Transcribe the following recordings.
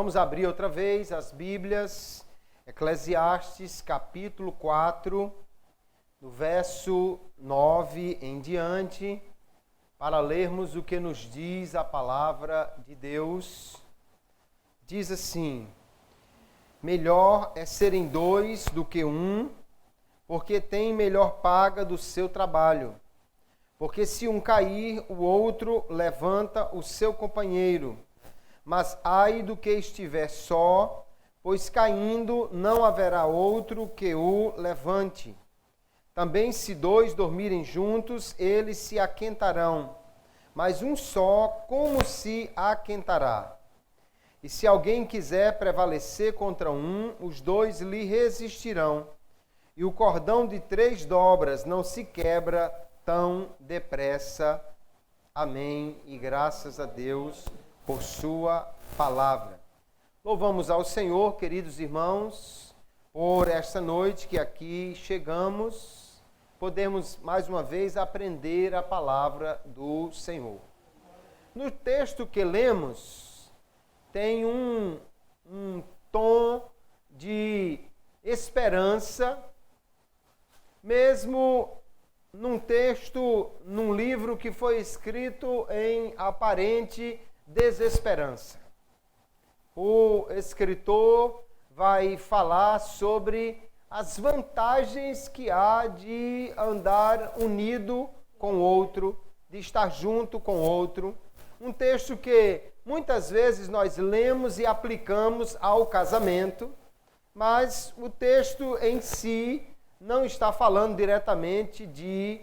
Vamos abrir outra vez as Bíblias, Eclesiastes capítulo 4, do verso 9 em diante, para lermos o que nos diz a palavra de Deus. Diz assim: melhor é serem dois do que um, porque tem melhor paga do seu trabalho. Porque se um cair, o outro levanta o seu companheiro. Mas ai do que estiver só, pois caindo não haverá outro que o levante. Também se dois dormirem juntos, eles se aquentarão, mas um só como se aquentará? E se alguém quiser prevalecer contra um, os dois lhe resistirão. E o cordão de 3 dobras não se quebra tão depressa. Amém. E graças a Deus por sua palavra. Louvamos ao Senhor, queridos irmãos, por esta noite que aqui chegamos, podemos mais uma vez aprender a palavra do Senhor. No texto que lemos, tem um tom de esperança, mesmo num texto, num livro que foi escrito em aparente desesperança. O escritor vai falar sobre as vantagens que há de andar unido com o outro, de estar junto com o outro. Um texto que muitas vezes nós lemos e aplicamos ao casamento, mas o texto em si não está falando diretamente de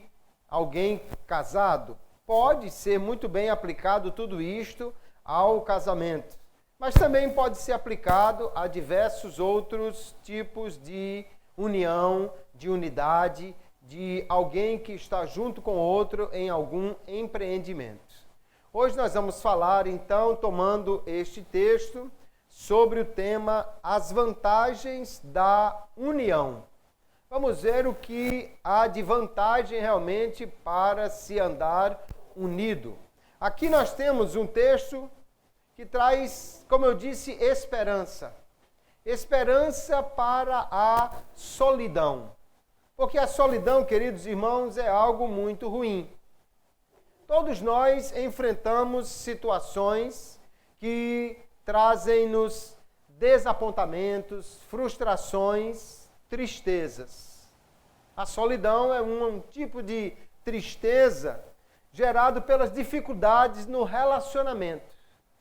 alguém casado. Pode ser muito bem aplicado tudo isto ao casamento, mas também pode ser aplicado a diversos outros tipos de união, de unidade, de alguém que está junto com o outro em algum empreendimento. Hoje nós vamos falar, então, tomando este texto, sobre o tema As Vantagens da União. Vamos ver o que há de vantagem realmente para se andar unido. Aqui nós temos um texto que traz, como eu disse, esperança. Esperança para a solidão. Porque a solidão, queridos irmãos, é algo muito ruim. Todos nós enfrentamos situações que trazem-nos desapontamentos, frustrações, tristezas. A solidão é um tipo de tristeza gerado pelas dificuldades no relacionamento.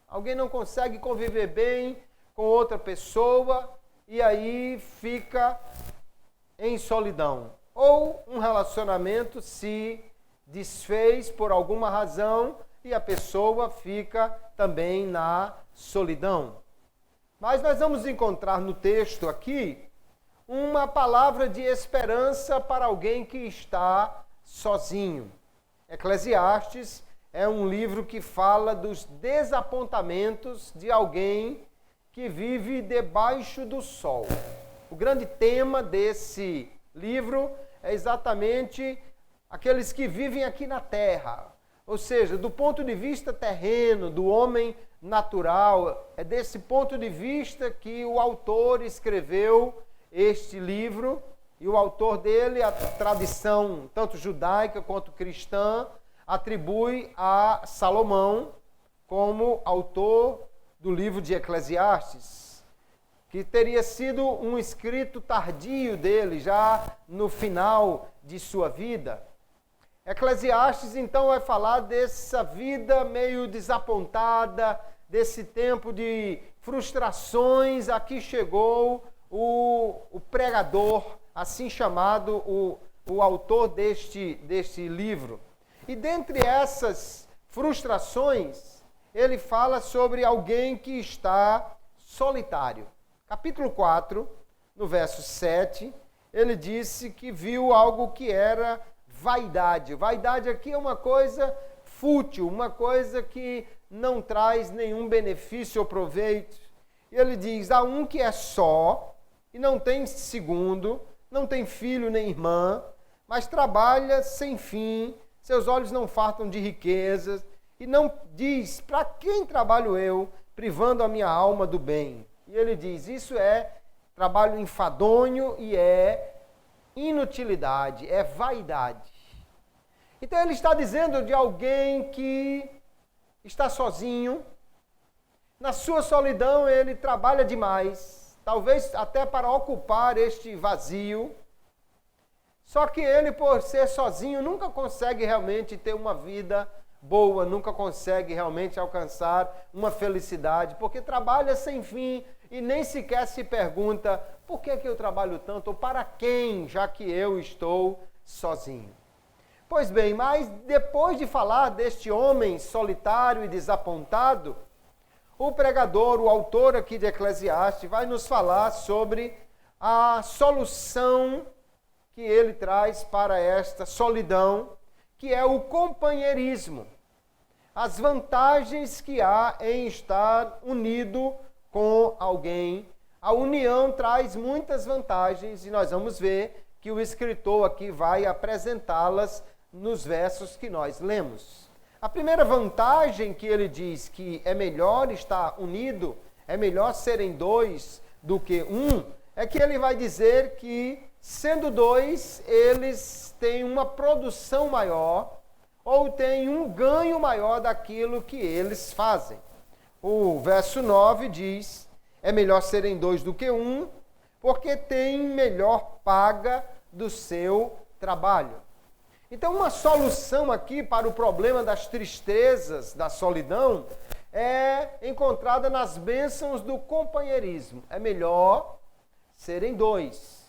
Alguém não consegue conviver bem com outra pessoa e aí fica em solidão. Ou um relacionamento se desfez por alguma razão e a pessoa fica também na solidão. Mas nós vamos encontrar no texto aqui uma palavra de esperança para alguém que está sozinho. Eclesiastes é um livro que fala dos desapontamentos de alguém que vive debaixo do sol. O grande tema desse livro é exatamente aqueles que vivem aqui na terra. Ou seja, do ponto de vista terreno, do homem natural, é desse ponto de vista que o autor escreveu este livro. E o autor dele, a tradição tanto judaica quanto cristã, atribui a Salomão como autor do livro de Eclesiastes, que teria sido um escrito tardio dele, já no final de sua vida. Eclesiastes, então, vai falar dessa vida meio desapontada, desse tempo de frustrações. Aqui chegou o pregador, assim chamado, o autor deste livro. E dentre essas frustrações, ele fala sobre alguém que está solitário. Capítulo 4, no verso 7, ele disse que viu algo que era vaidade. Vaidade aqui é uma coisa fútil, uma coisa que não traz nenhum benefício ou proveito. E ele diz, há um que é só e não tem segundo, não tem filho nem irmã, mas trabalha sem fim, seus olhos não fartam de riquezas, e não diz, para quem trabalho eu? privando a minha alma do bem. E ele diz, isso é trabalho enfadonho e é inutilidade, é vaidade. Então ele está dizendo de alguém que está sozinho, na sua solidão ele trabalha demais, talvez até para ocupar este vazio. Só que ele, por ser sozinho, nunca consegue realmente ter uma vida boa, nunca consegue realmente alcançar uma felicidade, porque trabalha sem fim e nem sequer se pergunta por que eu trabalho tanto ou para quem, já que eu estou sozinho. Pois bem, mas depois de falar deste homem solitário e desapontado, o pregador, o autor aqui de Eclesiastes, vai nos falar sobre a solução que ele traz para esta solidão, que é o companheirismo. As vantagens que há em estar unido com alguém. A união traz muitas vantagens e nós vamos ver que o escritor aqui vai apresentá-las nos versos que nós lemos. A primeira vantagem que ele diz que é melhor estar unido, é melhor serem dois do que um, é que ele vai dizer que, sendo dois, eles têm uma produção maior ou têm um ganho maior daquilo que eles fazem. O verso 9 diz, é melhor serem dois do que um, porque tem melhor paga do seu trabalho. Então, uma solução aqui para o problema das tristezas, da solidão, é encontrada nas bênçãos do companheirismo. É melhor serem dois.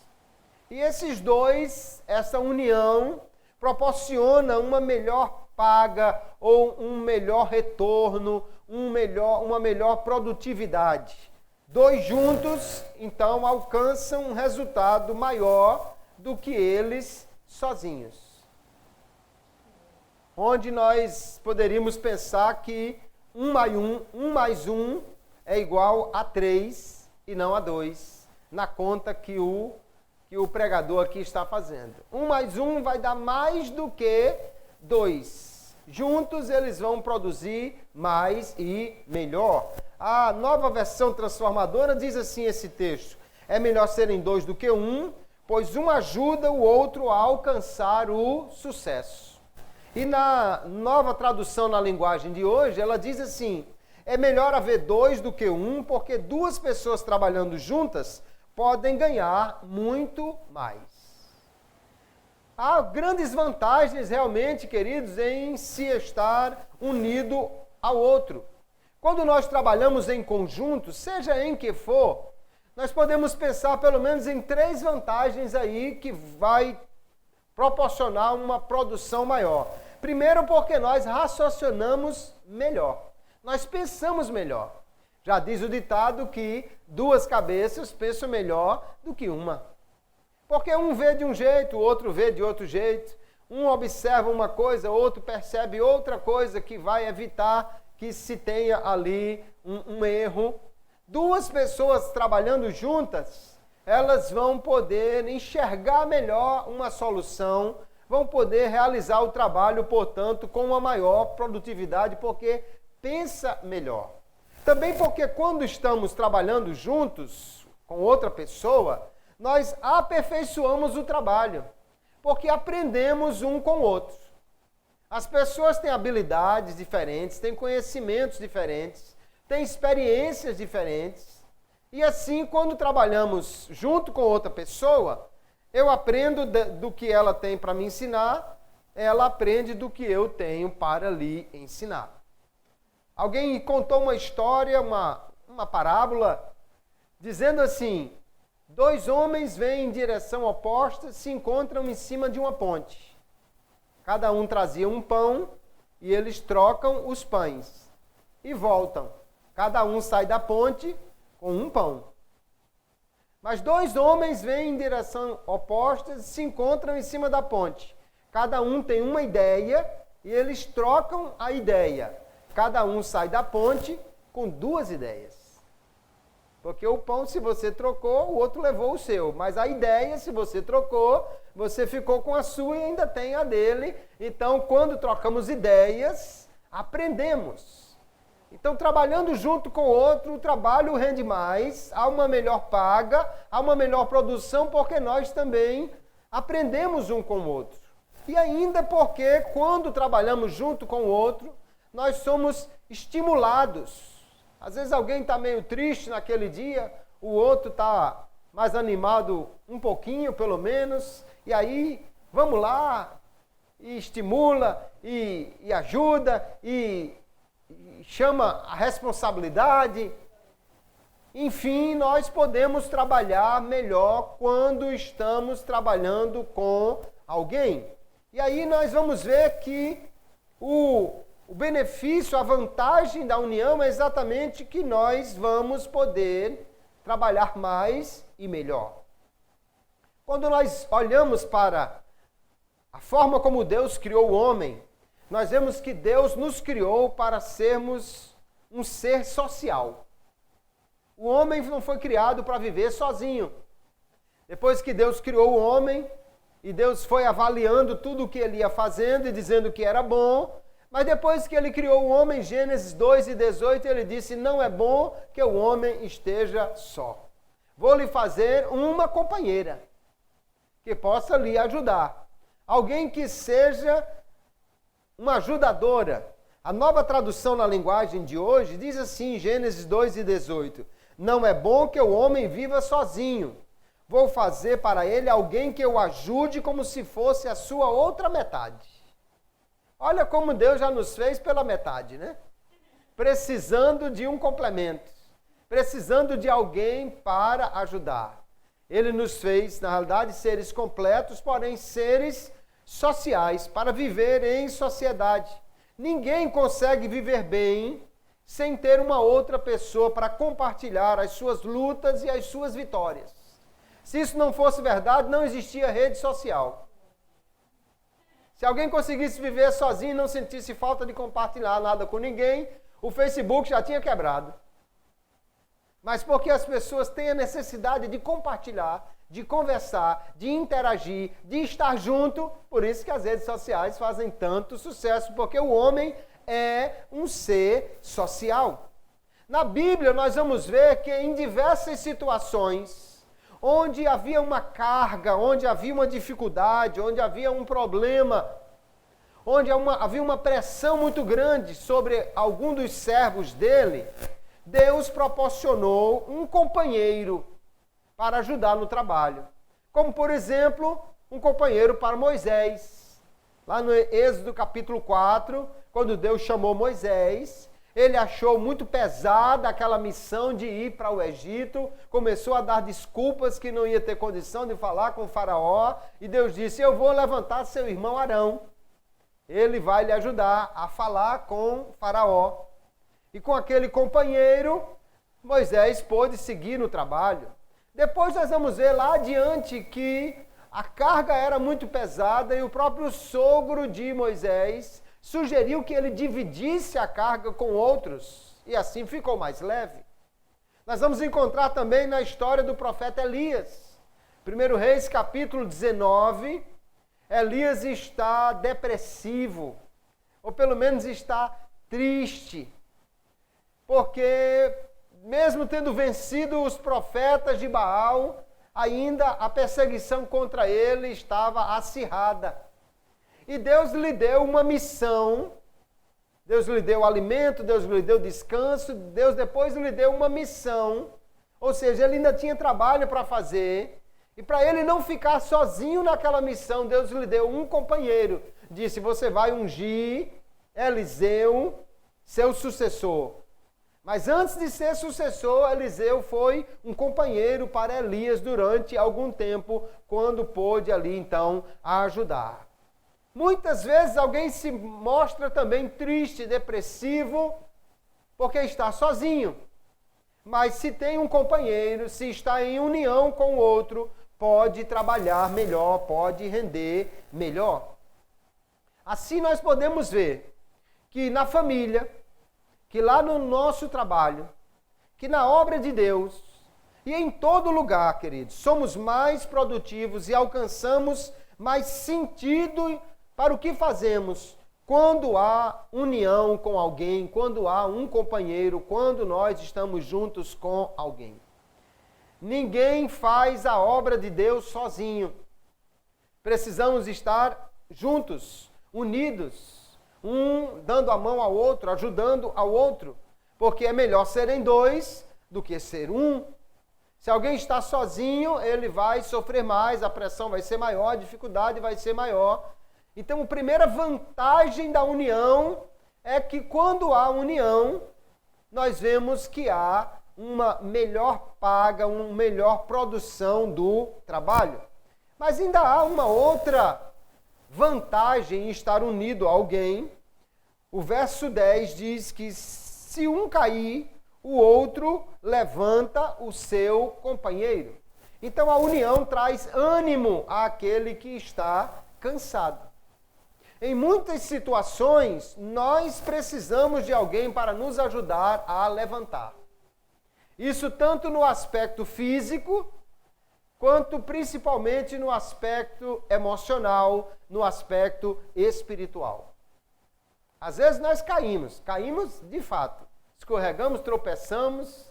E esses dois, essa união, proporciona uma melhor paga ou um melhor retorno, uma melhor produtividade. Dois juntos, então, alcançam um resultado maior do que eles sozinhos. Onde nós poderíamos pensar que 1 mais 1 é igual a 3 e não a 2, na conta que o pregador aqui está fazendo. 1 mais 1 vai dar mais do que 2. Juntos eles vão produzir mais e melhor. A Nova Versão Transformadora diz assim esse texto, é melhor serem dois do que um, pois um ajuda o outro a alcançar o sucesso. E na Nova Tradução na linguagem de hoje, ela diz assim, é melhor haver dois do que um, porque duas pessoas trabalhando juntas podem ganhar muito mais. Há grandes vantagens realmente, queridos, em se estar unido ao outro. Quando nós trabalhamos em conjunto, seja em que for, nós podemos pensar pelo menos em 3 vantagens aí que vai proporcionar uma produção maior. Primeiro, porque nós raciocinamos melhor. Nós pensamos melhor. Já diz o ditado que 2 cabeças pensam melhor do que uma. Porque um vê de um jeito, o outro vê de outro jeito. Um observa uma coisa, o outro percebe outra coisa que vai evitar que se tenha ali um erro. 2 pessoas trabalhando juntas, elas vão poder enxergar melhor uma solução, vão poder realizar o trabalho, portanto, com uma maior produtividade, porque pensa melhor. Também porque quando estamos trabalhando juntos com outra pessoa, nós aperfeiçoamos o trabalho, porque aprendemos um com o outro. As pessoas têm habilidades diferentes, têm conhecimentos diferentes, têm experiências diferentes. E assim, quando trabalhamos junto com outra pessoa, eu aprendo do que ela tem para me ensinar, ela aprende do que eu tenho para lhe ensinar. Alguém contou uma história, uma parábola, dizendo assim, 2 homens vêm em direção oposta, se encontram em cima de uma ponte. Cada um trazia um pão e eles trocam os pães e voltam. Cada um sai da ponte com um pão. Mas 2 homens vêm em direção oposta e se encontram em cima da ponte. Cada um tem uma ideia e eles trocam a ideia. Cada um sai da ponte com 2 ideias. Porque o pão, se você trocou, o outro levou o seu. Mas a ideia, se você trocou, você ficou com a sua e ainda tem a dele. Então, quando trocamos ideias, aprendemos. Então, trabalhando junto com o outro, o trabalho rende mais, há uma melhor paga, há uma melhor produção, porque nós também aprendemos um com o outro. E ainda porque, quando trabalhamos junto com o outro, nós somos estimulados. Às vezes alguém está meio triste naquele dia, o outro está mais animado um pouquinho, pelo menos, e aí, vamos lá, e estimula, e ajuda, e chama a responsabilidade. Enfim, nós podemos trabalhar melhor quando estamos trabalhando com alguém. E aí nós vamos ver que o benefício, a vantagem da união é exatamente que nós vamos poder trabalhar mais e melhor. Quando nós olhamos para a forma como Deus criou o homem, nós vemos que Deus nos criou para sermos um ser social. O homem não foi criado para viver sozinho. Depois que Deus criou o homem, e Deus foi avaliando tudo o que ele ia fazendo e dizendo que era bom, mas depois que ele criou o homem, Gênesis 2:18, ele disse, não é bom que o homem esteja só. Vou lhe fazer uma companheira, que possa lhe ajudar. Alguém que seja uma ajudadora. A nova tradução na linguagem de hoje diz assim, Gênesis 2:18, não é bom que o homem viva sozinho. Vou fazer para ele alguém que o ajude como se fosse a sua outra metade. Olha como Deus já nos fez pela metade, né? Precisando de um complemento. Precisando de alguém para ajudar. Ele nos fez, na realidade, seres completos, porém seres sociais, para viver em sociedade. Ninguém consegue viver bem sem ter uma outra pessoa para compartilhar as suas lutas e as suas vitórias. Se isso não fosse verdade, não existia rede social. Se alguém conseguisse viver sozinho e não sentisse falta de compartilhar nada com ninguém, o Facebook já tinha quebrado. Mas porque as pessoas têm a necessidade de compartilhar, de conversar, de interagir, de estar junto, por isso que as redes sociais fazem tanto sucesso, porque o homem é um ser social. Na Bíblia nós vamos ver que em diversas situações, onde havia uma carga, onde havia uma dificuldade, onde havia um problema, onde havia uma pressão muito grande sobre algum dos servos dele, Deus proporcionou um companheiro para ajudar no trabalho. Como, por exemplo, um companheiro para Moisés. Lá no Êxodo capítulo 4, quando Deus chamou Moisés, ele achou muito pesada aquela missão de ir para o Egito, começou a dar desculpas que não ia ter condição de falar com o faraó, e Deus disse, eu vou levantar seu irmão Arão, ele vai lhe ajudar a falar com o faraó. E com aquele companheiro, Moisés pôde seguir no trabalho. Depois nós vamos ver lá adiante que a carga era muito pesada e o próprio sogro de Moisés sugeriu que ele dividisse a carga com outros, e assim ficou mais leve. Nós vamos encontrar também na história do profeta Elias. 1 Reis, capítulo 19, Elias está depressivo, ou pelo menos está triste, porque mesmo tendo vencido os profetas de Baal, ainda a perseguição contra ele estava acirrada. E Deus lhe deu uma missão, Deus lhe deu alimento, Deus lhe deu descanso, Deus depois lhe deu uma missão, ou seja, ele ainda tinha trabalho para fazer, e para ele não ficar sozinho naquela missão, Deus lhe deu um companheiro, disse, você vai ungir Eliseu, seu sucessor. Mas antes de ser sucessor, Eliseu foi um companheiro para Elias durante algum tempo, quando pôde ali então ajudar. Muitas vezes alguém se mostra também triste, depressivo, porque está sozinho. Mas se tem um companheiro, se está em união com o outro, pode trabalhar melhor, pode render melhor. Assim nós podemos ver que na família, que lá no nosso trabalho, que na obra de Deus e em todo lugar, queridos, somos mais produtivos e alcançamos mais sentido para o que fazemos quando há união com alguém, quando há um companheiro, quando nós estamos juntos com alguém. Ninguém faz a obra de Deus sozinho. Precisamos estar juntos, unidos, um dando a mão ao outro, ajudando ao outro, porque é melhor serem dois do que ser um. Se alguém está sozinho, ele vai sofrer mais, a pressão vai ser maior, a dificuldade vai ser maior. Então, a primeira vantagem da união é que quando há união, nós vemos que há uma melhor paga, uma melhor produção do trabalho. Mas ainda há uma outra vantagem em estar unido a alguém. O verso 10 diz que se um cair, o outro levanta o seu companheiro. Então a união traz ânimo àquele que está cansado. Em muitas situações, nós precisamos de alguém para nos ajudar a levantar. Isso tanto no aspecto físico, quanto principalmente no aspecto emocional, no aspecto espiritual. Às vezes nós caímos de fato. Escorregamos, tropeçamos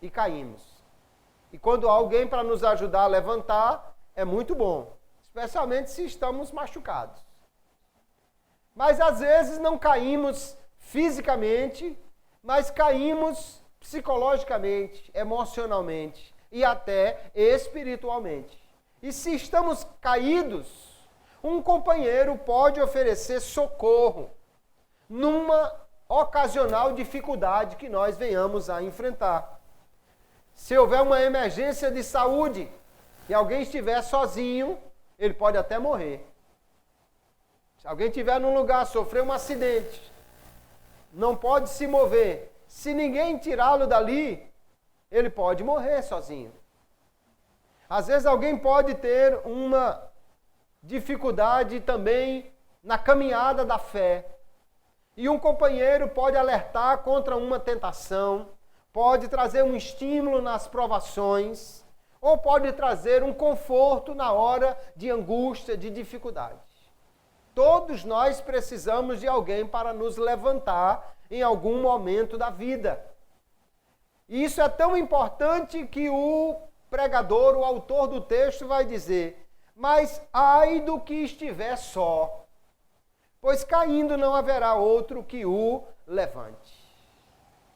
e caímos. E quando há alguém para nos ajudar a levantar, é muito bom, especialmente se estamos machucados. Mas às vezes não caímos fisicamente, mas caímos psicologicamente, emocionalmente e até espiritualmente. E se estamos caídos, um companheiro pode oferecer socorro numa ocasional dificuldade que nós venhamos a enfrentar. Se houver uma emergência de saúde e alguém estiver sozinho, ele pode até morrer. Se alguém estiver num lugar, sofrer um acidente, não pode se mover, se ninguém tirá-lo dali, ele pode morrer sozinho. Às vezes alguém pode ter uma dificuldade também na caminhada da fé. E um companheiro pode alertar contra uma tentação, pode trazer um estímulo nas provações, ou pode trazer um conforto na hora de angústia, de dificuldade. Todos nós precisamos de alguém para nos levantar em algum momento da vida. E isso é tão importante que o pregador, o autor do texto vai dizer: mas ai do que estiver só, pois caindo não haverá outro que o levante.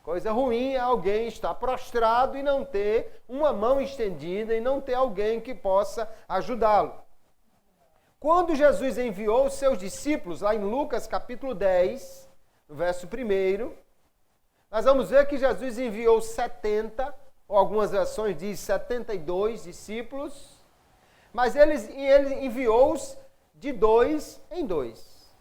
Coisa ruim é alguém estar prostrado e não ter uma mão estendida e não ter alguém que possa ajudá-lo. Quando Jesus enviou os seus discípulos, lá em Lucas capítulo 10, no verso 1, nós vamos ver que Jesus enviou 70, ou algumas versões diz 72 discípulos, mas ele enviou-os de 2 em 2.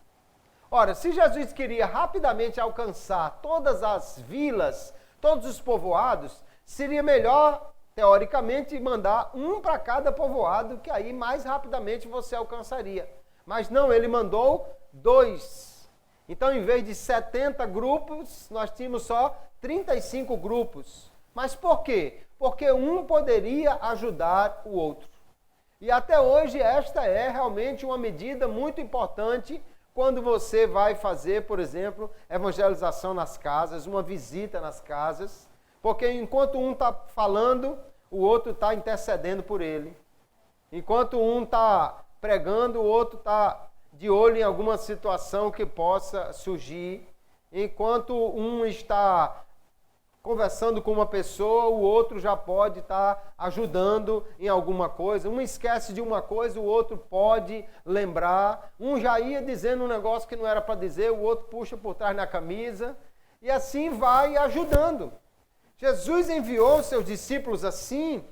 Ora, se Jesus queria rapidamente alcançar todas as vilas, todos os povoados, seria melhor, teoricamente, mandar um para cada povoado, que aí mais rapidamente você alcançaria. Mas não, ele mandou 2. Então, em vez de 70 grupos, nós tínhamos só 35 grupos. Mas por quê? Porque um poderia ajudar o outro. E até hoje esta é realmente uma medida muito importante quando você vai fazer, por exemplo, evangelização nas casas, uma visita nas casas, porque enquanto um está falando, o outro está intercedendo por ele. Enquanto um está pregando, o outro está de olho em alguma situação que possa surgir. Enquanto um está conversando com uma pessoa, o outro já pode estar ajudando em alguma coisa. Um esquece de uma coisa, o outro pode lembrar. Um já ia dizendo um negócio que não era para dizer, o outro puxa por trás na camisa. E assim vai ajudando. Jesus enviou seus discípulos assim,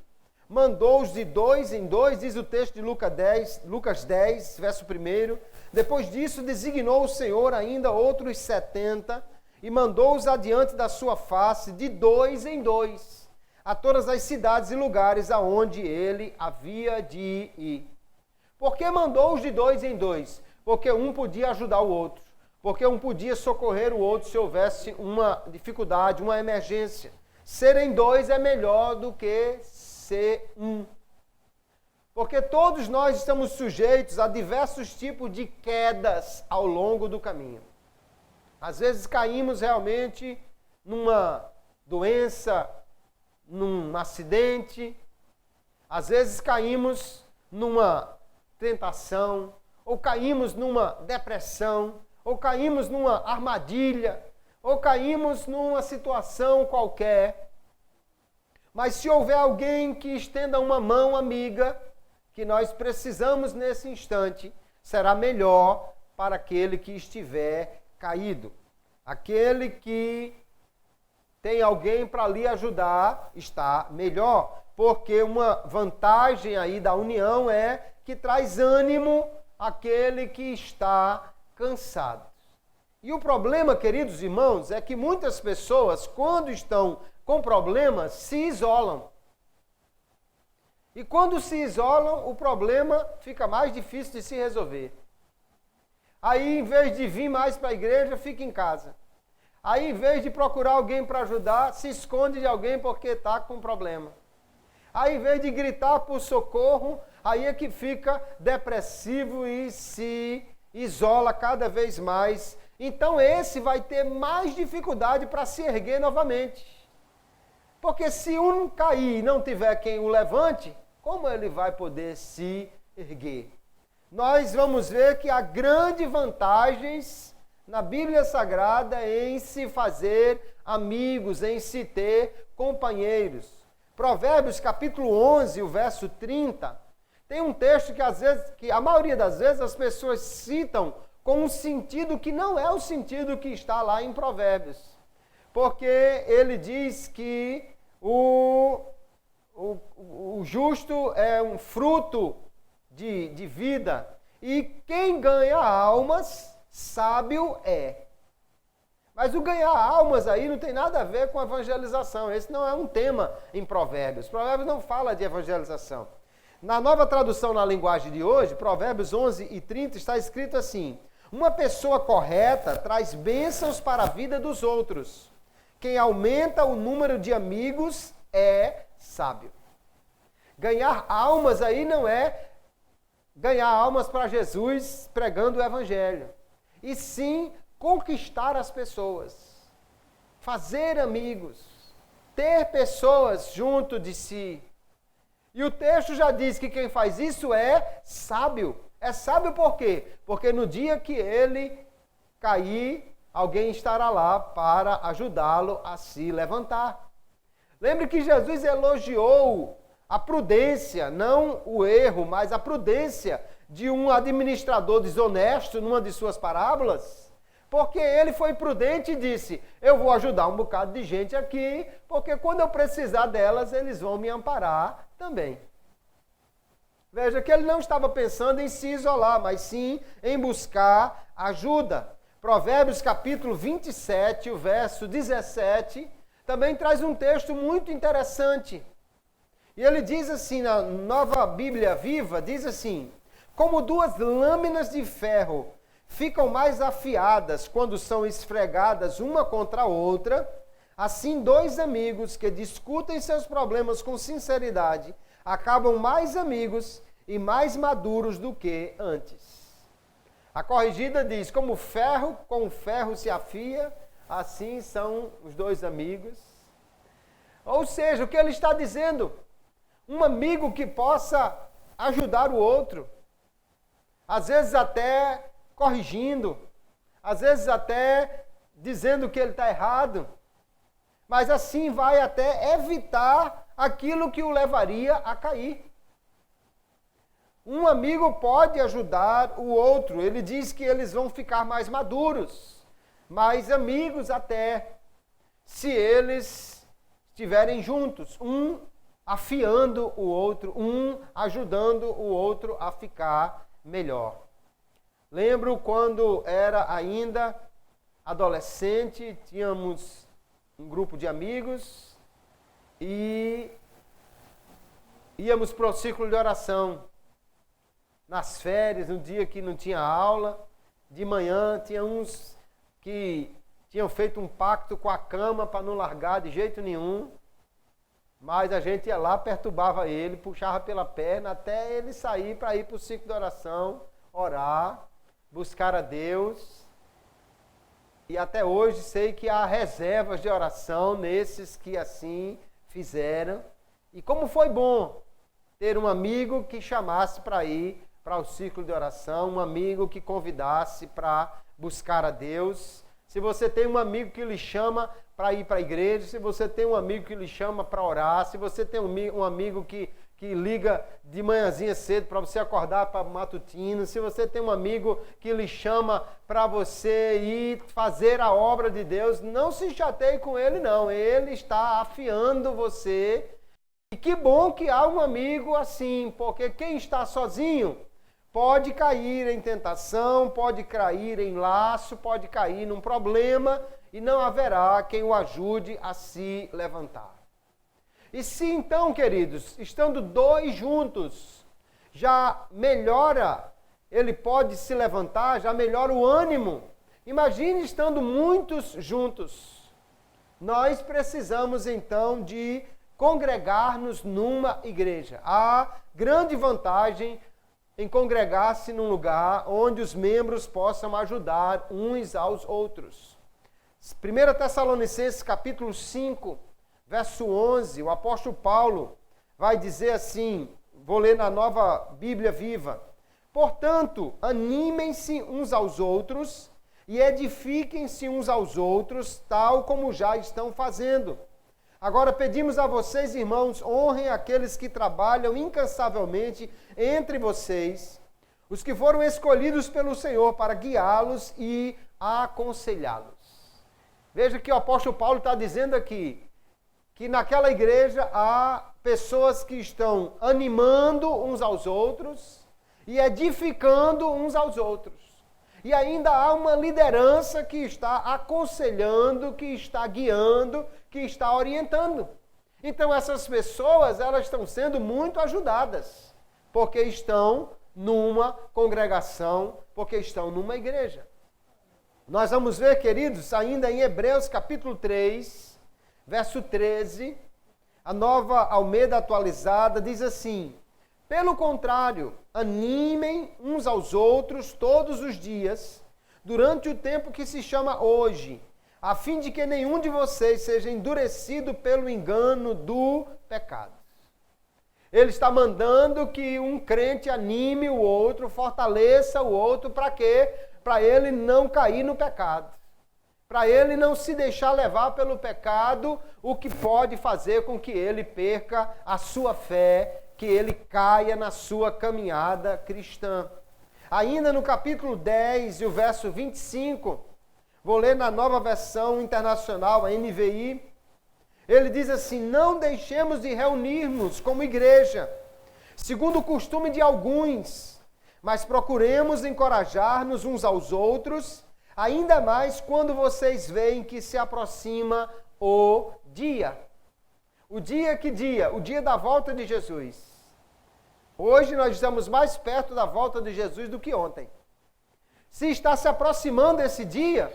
mandou-os de 2 em 2, diz o texto de Lucas 10, verso 1. Depois disso, designou o Senhor ainda outros 70 e mandou-os adiante da sua face de 2 em 2, a todas as cidades e lugares aonde ele havia de ir. Por que mandou-os de 2 em 2? Porque um podia ajudar o outro, porque um podia socorrer o outro se houvesse uma dificuldade, uma emergência. Ser em 2 é melhor do que ser um. Porque todos nós estamos sujeitos a diversos tipos de quedas ao longo do caminho. Às vezes caímos realmente numa doença, num acidente. Às vezes caímos numa tentação, ou caímos numa depressão, ou caímos numa armadilha, ou caímos numa situação qualquer. Mas se houver alguém que estenda uma mão amiga, que nós precisamos nesse instante, será melhor para aquele que estiver caído. Aquele que tem alguém para lhe ajudar está melhor, porque uma vantagem aí da união é que traz ânimo àquele que está cansado. E o problema, queridos irmãos, é que muitas pessoas, quando estão com problemas, se isolam. E quando se isolam, o problema fica mais difícil de se resolver. Aí, em vez de vir mais para a igreja, fica em casa. Aí, em vez de procurar alguém para ajudar, se esconde de alguém porque está com problema. Aí, em vez de gritar por socorro, aí é que fica depressivo e se isola cada vez mais. Então, esse vai ter mais dificuldade para se erguer novamente. Porque se um cair e não tiver quem o levante, como ele vai poder se erguer? Nós vamos ver que há grandes vantagens na Bíblia Sagrada em se fazer amigos, em se ter companheiros. Provérbios capítulo 11, o verso 30, tem um texto que a maioria das vezes as pessoas citam com um sentido que não é o sentido que está lá em Provérbios. Porque ele diz que o justo é um fruto de vida, e quem ganha almas, sábio é. Mas o ganhar almas aí não tem nada a ver com evangelização. Esse não é um tema em Provérbios. Provérbios não fala de evangelização. Na nova tradução na linguagem de hoje, Provérbios 11 e 30, está escrito assim: uma pessoa correta traz bênçãos para a vida dos outros. Quem aumenta o número de amigos é sábio. Ganhar almas aí não é ganhar almas para Jesus pregando o evangelho, e sim conquistar as pessoas, fazer amigos, ter pessoas junto de si. E o texto já diz que quem faz isso é sábio. É sábio por quê? Porque no dia que ele cair, alguém estará lá para ajudá-lo a se levantar. Lembre que Jesus elogiou a prudência, não o erro, mas a prudência de um administrador desonesto numa de suas parábolas, porque ele foi prudente e disse: eu vou ajudar um bocado de gente aqui, porque quando eu precisar delas, eles vão me amparar também. Veja que ele não estava pensando em se isolar, mas sim em buscar ajuda. Provérbios capítulo 27, o verso 17, também traz um texto muito interessante. E ele diz assim, na Nova Bíblia Viva, diz assim: como duas lâminas de ferro ficam mais afiadas quando são esfregadas uma contra a outra, assim dois amigos que discutem seus problemas com sinceridade acabam mais amigos e mais maduros do que antes. A corrigida diz: como ferro com ferro se afia, assim são os dois amigos. Ou seja, o que ele está dizendo? Um amigo que possa ajudar o outro, às vezes até corrigindo, às vezes até dizendo que ele está errado, mas assim vai até evitar aquilo que o levaria a cair. Um amigo pode ajudar o outro, ele diz que eles vão ficar mais maduros, mais amigos até, se eles estiverem juntos, um afiando o outro, um ajudando o outro a ficar melhor. Lembro quando era ainda adolescente, tínhamos um grupo de amigos e íamos para o círculo de oração. Nas férias, no dia que não tinha aula, de manhã, tinha uns que tinham feito um pacto com a cama para não largar de jeito nenhum. Mas a gente ia lá, perturbava ele, puxava pela perna até ele sair para ir para o ciclo de oração, orar, buscar a Deus. E até hoje sei que há reservas de oração nesses que assim fizeram. E como foi bom ter um amigo que chamasse para ir para o círculo de oração, um amigo que convidasse para buscar a Deus. Se você tem um amigo que lhe chama para ir para a igreja, se você tem um amigo que lhe chama para orar, se você tem um amigo que liga de manhãzinha cedo para você acordar para matutino, se você tem um amigo que lhe chama para você ir fazer a obra de Deus, não se chateie com ele não, ele está afiando você. E que bom que há um amigo assim, porque quem está sozinho pode cair em tentação, pode cair em laço, pode cair num problema e não haverá quem o ajude a se levantar. E se então, queridos, estando dois juntos, já melhora, ele pode se levantar, já melhora o ânimo. Imagine estando muitos juntos. Nós precisamos então de congregar-nos numa igreja. Há grande vantagem em congregar-se num lugar onde os membros possam ajudar uns aos outros. 1 Tessalonicenses capítulo 5, verso 11, o apóstolo Paulo vai dizer assim, vou ler na Nova Bíblia Viva: portanto, animem-se uns aos outros e edifiquem-se uns aos outros, tal como já estão fazendo. Agora pedimos a vocês, irmãos, honrem aqueles que trabalham incansavelmente entre vocês, os que foram escolhidos pelo Senhor para guiá-los e aconselhá-los. Veja que o apóstolo Paulo está dizendo aqui, que naquela igreja há pessoas que estão animando uns aos outros e edificando uns aos outros. E ainda há uma liderança que está aconselhando, que está guiando, que está orientando. Então essas pessoas, elas estão sendo muito ajudadas, porque estão numa congregação, porque estão numa igreja. Nós vamos ver, queridos, ainda em Hebreus capítulo 3, verso 13, a Nova Almeida Atualizada diz assim: pelo contrário, animem uns aos outros todos os dias, durante o tempo que se chama hoje, a fim de que nenhum de vocês seja endurecido pelo engano do pecado. Ele está mandando que um crente anime o outro, fortaleça o outro, para quê? Para ele não cair no pecado. Para ele não se deixar levar pelo pecado, o que pode fazer com que ele perca a sua fé, que ele caia na sua caminhada cristã. Ainda no capítulo 10 e o verso 25, vou ler na Nova Versão Internacional, a NVI, ele diz assim: não deixemos de reunir-nos como igreja, segundo o costume de alguns, mas procuremos encorajar-nos uns aos outros, ainda mais quando vocês veem que se aproxima o dia. O dia que dia? O dia da volta de Jesus. Hoje nós estamos mais perto da volta de Jesus do que ontem. Se está se aproximando esse dia,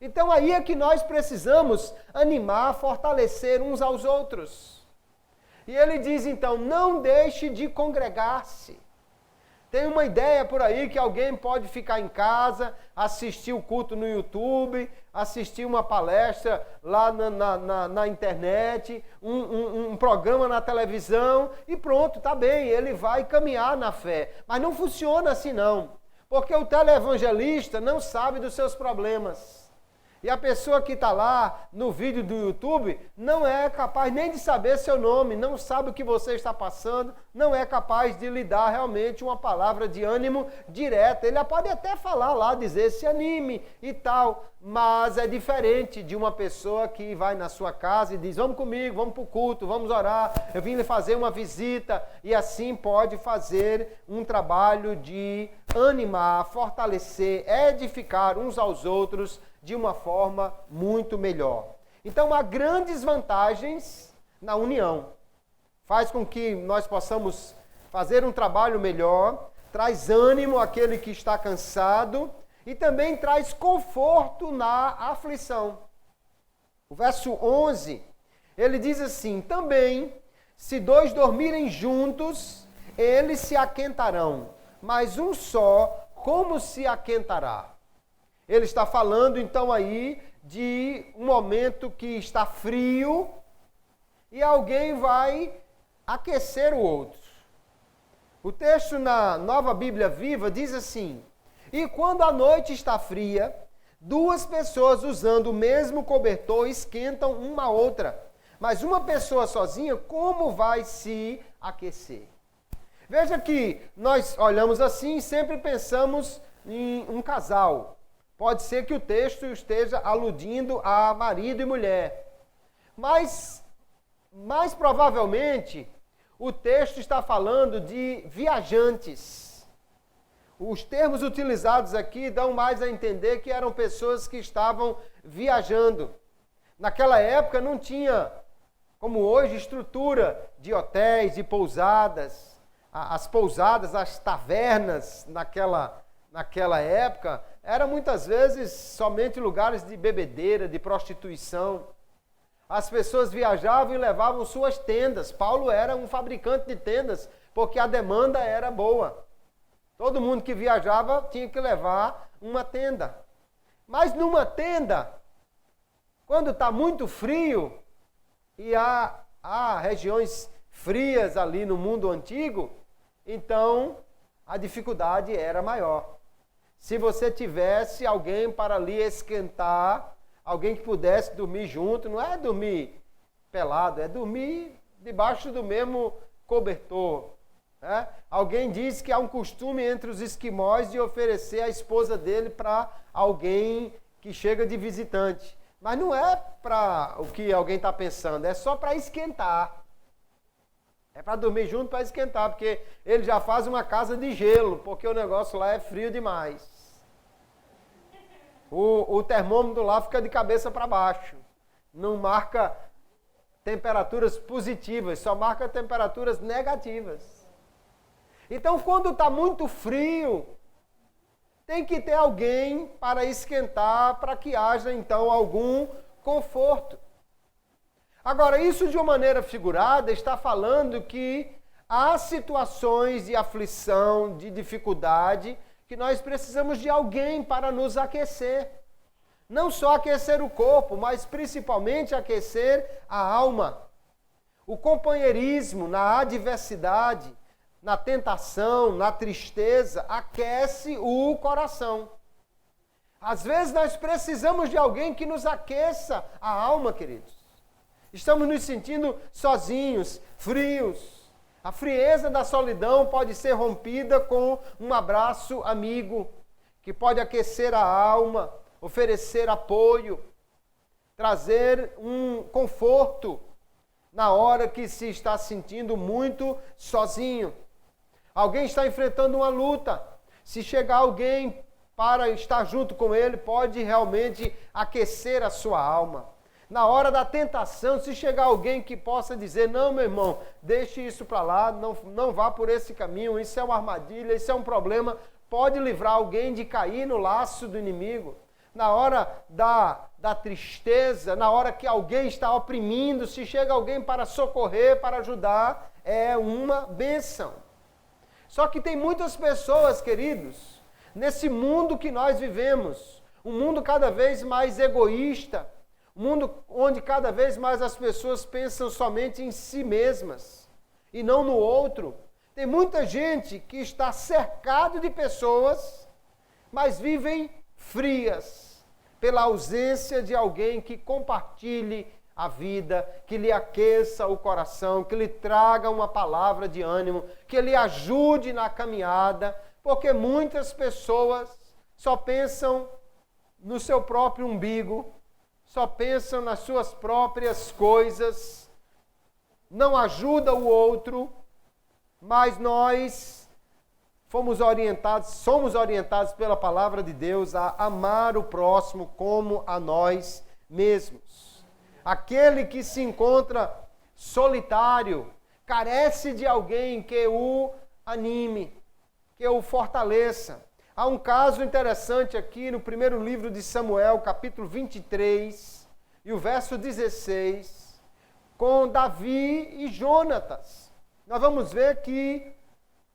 então aí é que nós precisamos animar, fortalecer uns aos outros. E ele diz então, não deixe de congregar-se. Tem uma ideia por aí que alguém pode ficar em casa, assistir o culto no YouTube, assistir uma palestra lá na internet, um programa na televisão e pronto, está bem, ele vai caminhar na fé. Mas não funciona assim não, porque o televangelista não sabe dos seus problemas. E a pessoa que está lá no vídeo do YouTube não é capaz nem de saber seu nome, não sabe o que você está passando, não é capaz de lhe dar realmente uma palavra de ânimo direta. Ele pode até falar lá, dizer se anime e tal, mas é diferente de uma pessoa que vai na sua casa e diz: vamos comigo, vamos para o culto, vamos orar, eu vim lhe fazer uma visita, e assim pode fazer um trabalho de animar, fortalecer, edificar uns aos outros de uma forma muito melhor. Então há grandes vantagens na união. Faz com que nós possamos fazer um trabalho melhor, traz ânimo àquele que está cansado e também traz conforto na aflição. O verso 11, ele diz assim: também, se dois dormirem juntos, eles se aquentarão, mas um só, como se aquentará? Ele está falando então aí de um momento que está frio e alguém vai aquecer o outro. O texto na Nova Bíblia Viva diz assim: e quando a noite está fria, duas pessoas usando o mesmo cobertor esquentam uma a outra. Mas uma pessoa sozinha, como vai se aquecer? Veja que nós olhamos assim e sempre pensamos em um casal. Pode ser que o texto esteja aludindo a marido e mulher. Mas, mais provavelmente, o texto está falando de viajantes. Os termos utilizados aqui dão mais a entender que eram pessoas que estavam viajando. Naquela época não tinha, como hoje, estrutura de hotéis, de pousadas. As pousadas, as tavernas naquela época, eram muitas vezes somente lugares de bebedeira, de prostituição. As pessoas viajavam e levavam suas tendas. Paulo era um fabricante de tendas, porque a demanda era boa. Todo mundo que viajava tinha que levar uma tenda. Mas numa tenda, quando está muito frio, e há regiões frias ali no mundo antigo, então a dificuldade era maior. Se você tivesse alguém para ali esquentar, alguém que pudesse dormir junto, não é dormir pelado, é dormir debaixo do mesmo cobertor. Né? Alguém diz que há um costume entre os esquimós de oferecer a esposa dele para alguém que chega de visitante. Mas não é para o que alguém está pensando, é só para esquentar. É para dormir junto, para esquentar, porque ele já faz uma casa de gelo, porque o negócio lá é frio demais. O termômetro lá fica de cabeça para baixo. Não marca temperaturas positivas, só marca temperaturas negativas. Então, quando está muito frio, tem que ter alguém para esquentar, para que haja, então, algum conforto. Agora, isso de uma maneira figurada está falando que há situações de aflição, de dificuldade, que nós precisamos de alguém para nos aquecer. Não só aquecer o corpo, mas principalmente aquecer a alma. O companheirismo na adversidade, na tentação, na tristeza, aquece o coração. Às vezes nós precisamos de alguém que nos aqueça a alma, queridos. Estamos nos sentindo sozinhos, frios. A frieza da solidão pode ser rompida com um abraço amigo, que pode aquecer a alma, oferecer apoio, trazer um conforto na hora que se está sentindo muito sozinho. Alguém está enfrentando uma luta. Se chegar alguém para estar junto com ele, pode realmente aquecer a sua alma. Na hora da tentação, se chegar alguém que possa dizer, não, meu irmão, deixe isso para lá, não vá por esse caminho, isso é uma armadilha, isso é um problema, pode livrar alguém de cair no laço do inimigo. Na hora da tristeza, na hora que alguém está oprimindo, se chega alguém para socorrer, para ajudar, é uma bênção. Só que tem muitas pessoas, queridos, nesse mundo que nós vivemos, um mundo cada vez mais egoísta, um mundo onde cada vez mais as pessoas pensam somente em si mesmas e não no outro. Tem muita gente que está cercado de pessoas, mas vivem frias pela ausência de alguém que compartilhe a vida, que lhe aqueça o coração, que lhe traga uma palavra de ânimo, que lhe ajude na caminhada, porque muitas pessoas só pensam no seu próprio umbigo, só pensam nas suas próprias coisas, não ajuda o outro, mas nós somos orientados pela palavra de Deus a amar o próximo como a nós mesmos. Aquele que se encontra solitário, carece de alguém que o anime, que o fortaleça. Há um caso interessante aqui no primeiro livro de Samuel, capítulo 23, e o verso 16, com Davi e Jonatas. Nós vamos ver que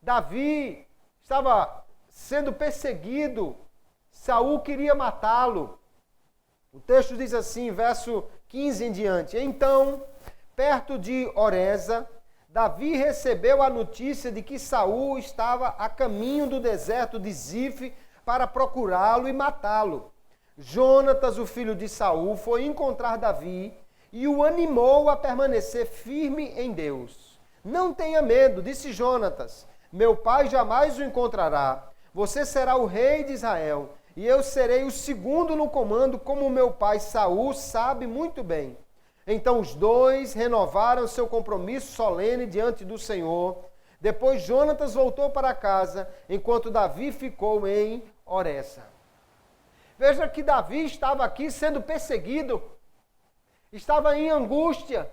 Davi estava sendo perseguido, Saul queria matá-lo. O texto diz assim, verso 15 em diante. Então, perto de Oreza, Davi recebeu a notícia de que Saul estava a caminho do deserto de Zif para procurá-lo e matá-lo. Jonatas, o filho de Saul, foi encontrar Davi e o animou a permanecer firme em Deus. Não tenha medo, disse Jonatas, meu pai jamais o encontrará. Você será o rei de Israel e eu serei o segundo no comando, como meu pai Saul sabe muito bem. Então os dois renovaram seu compromisso solene diante do Senhor. Depois Jonatas voltou para casa, enquanto Davi ficou em Oreza. Veja que Davi estava aqui sendo perseguido, estava em angústia,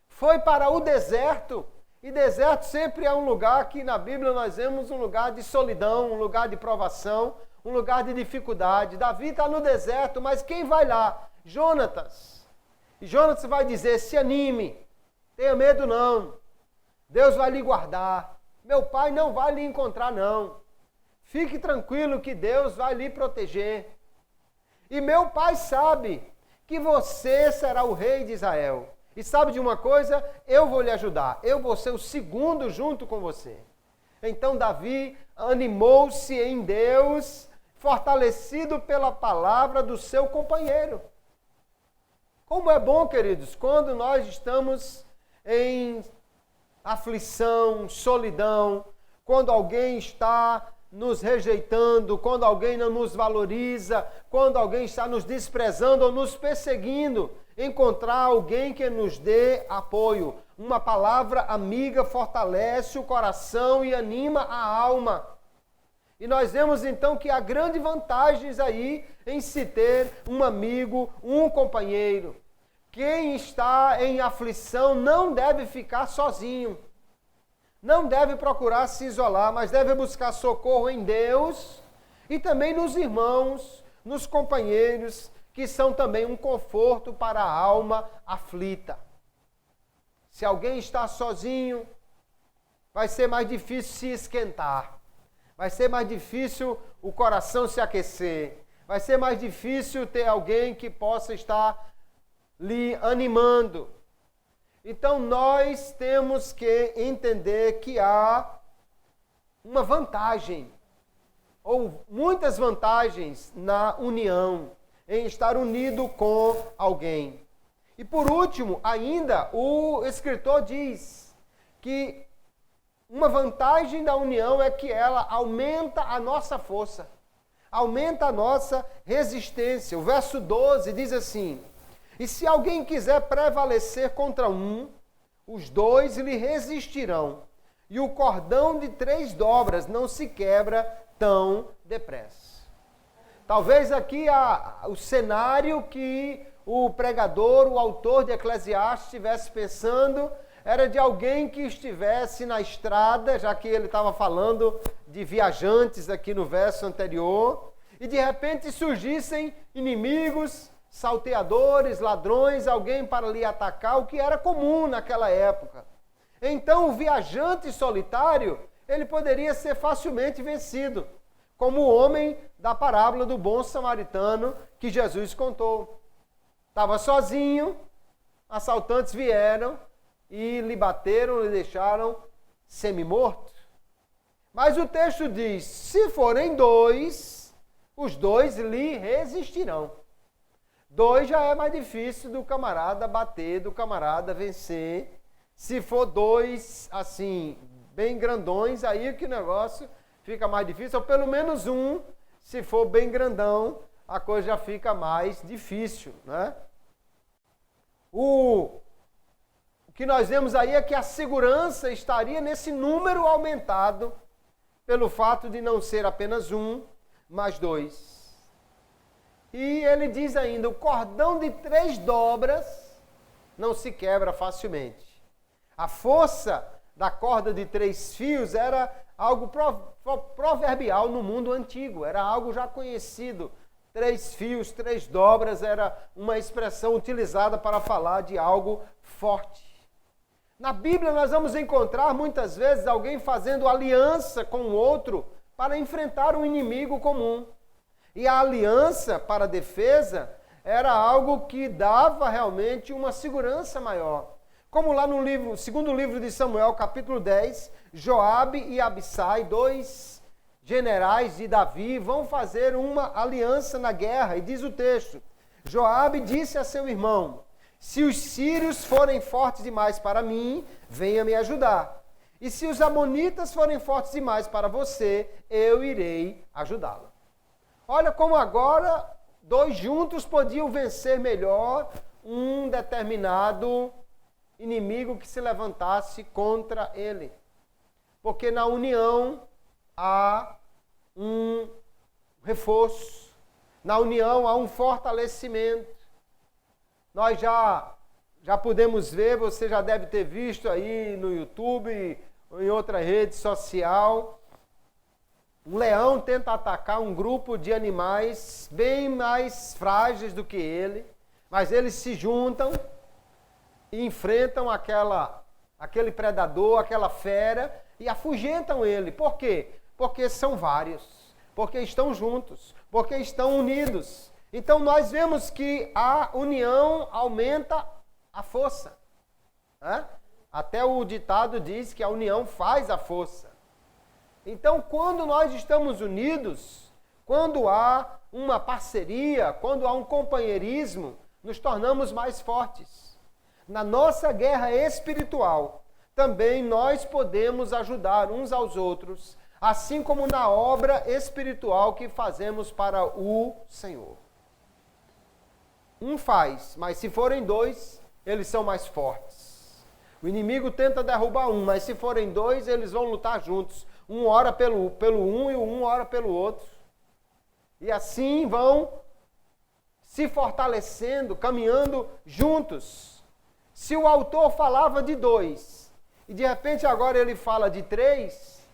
foi para o deserto, e deserto sempre é um lugar que na Bíblia nós vemos um lugar de solidão, um lugar de provação, um lugar de dificuldade. Davi está no deserto, mas quem vai lá? Jonatas. E Jonatas vai dizer, se anime, tenha medo não, Deus vai lhe guardar, meu pai não vai lhe encontrar não, fique tranquilo que Deus vai lhe proteger. E meu pai sabe que você será o rei de Israel. E sabe de uma coisa? Eu vou lhe ajudar, eu vou ser o segundo junto com você. Então Davi animou-se em Deus, fortalecido pela palavra do seu companheiro. Como é bom, queridos, quando nós estamos em aflição, solidão, quando alguém está nos rejeitando, quando alguém não nos valoriza, quando alguém está nos desprezando ou nos perseguindo, encontrar alguém que nos dê apoio. Uma palavra amiga fortalece o coração e anima a alma. E nós vemos então que há grandes vantagens aí em se ter um amigo, um companheiro. Quem está em aflição não deve ficar sozinho. Não deve procurar se isolar, mas deve buscar socorro em Deus e também nos irmãos, nos companheiros, que são também um conforto para a alma aflita. Se alguém está sozinho, vai ser mais difícil se esquentar. Vai ser mais difícil o coração se aquecer. Vai ser mais difícil ter alguém que possa estar lhe animando. Então nós temos que entender que há uma vantagem, ou muitas vantagens na união, em estar unido com alguém. E por último, ainda, o escritor diz que uma vantagem da união é que ela aumenta a nossa força, aumenta a nossa resistência. O verso 12 diz assim, e se alguém quiser prevalecer contra um, os dois lhe resistirão, e o cordão de 3 dobras não se quebra tão depressa. Talvez aqui o cenário que o pregador, o autor de Eclesiastes estivesse pensando era de alguém que estivesse na estrada, já que ele estava falando de viajantes aqui no verso anterior, e de repente surgissem inimigos, salteadores, ladrões, alguém para lhe atacar, o que era comum naquela época. Então o viajante solitário, ele poderia ser facilmente vencido, como o homem da parábola do bom samaritano que Jesus contou. Estava sozinho, assaltantes vieram e lhe bateram, lhe deixaram semi-morto. Mas o texto diz, se forem 2, os 2 lhe resistirão. 2 já é mais difícil do camarada bater, do camarada vencer. Se for 2, assim, bem grandões, aí que o negócio fica mais difícil. Ou pelo menos 1, se for bem grandão, a coisa já fica mais difícil, né? O que nós vemos aí é que a segurança estaria nesse número aumentado pelo fato de não ser apenas 1, mas 2. E ele diz ainda, o cordão de 3 dobras não se quebra facilmente. A força da corda de 3 fios era algo proverbial no mundo antigo, era algo já conhecido. 3 fios, 3 dobras era uma expressão utilizada para falar de algo forte. Na Bíblia nós vamos encontrar muitas vezes alguém fazendo aliança com o outro para enfrentar um inimigo comum. E a aliança para a defesa era algo que dava realmente uma segurança maior. Como lá no livro, segundo livro de Samuel, capítulo 10, Joabe e Abissai, dois generais de Davi, vão fazer uma aliança na guerra. E diz o texto, Joabe disse a seu irmão, se os sírios forem fortes demais para mim, venha me ajudar. E se os amonitas forem fortes demais para você, eu irei ajudá-lo. Olha como agora dois juntos podiam vencer melhor um determinado inimigo que se levantasse contra ele. Porque na união há um reforço, na união há um fortalecimento. Nós já podemos ver, você já deve ter visto aí no YouTube ou em outra rede social, um leão tenta atacar um grupo de animais bem mais frágeis do que ele, mas eles se juntam e enfrentam aquele predador, aquela fera, e afugentam ele. Por quê? Porque são vários, porque estão juntos, porque estão unidos. Então nós vemos que a união aumenta a força. Né? Até o ditado diz que a união faz a força. Então, quando nós estamos unidos, quando há uma parceria, quando há um companheirismo, nos tornamos mais fortes. Na nossa guerra espiritual, também nós podemos ajudar uns aos outros, assim como na obra espiritual que fazemos para o Senhor. Um faz, mas se forem dois, eles são mais fortes. O inimigo tenta derrubar um, mas se forem dois, eles vão lutar juntos. Um ora pelo um e o um ora pelo outro. E assim vão se fortalecendo, caminhando juntos. Se o autor falava de dois, e de repente agora ele fala de três,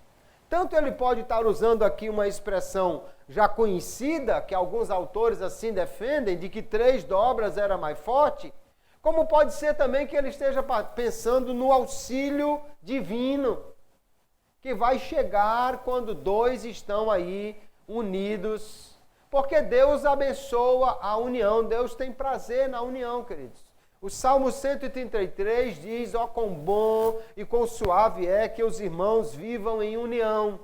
tanto ele pode estar usando aqui uma expressão já conhecida, que alguns autores assim defendem, de que 3 dobras era mais forte, como pode ser também que ele esteja pensando no auxílio divino, que vai chegar quando 2 estão aí unidos, porque Deus abençoa a união, Deus tem prazer na união, queridos. O Salmo 133 diz, ó, quão bom e quão suave é que os irmãos vivam em união.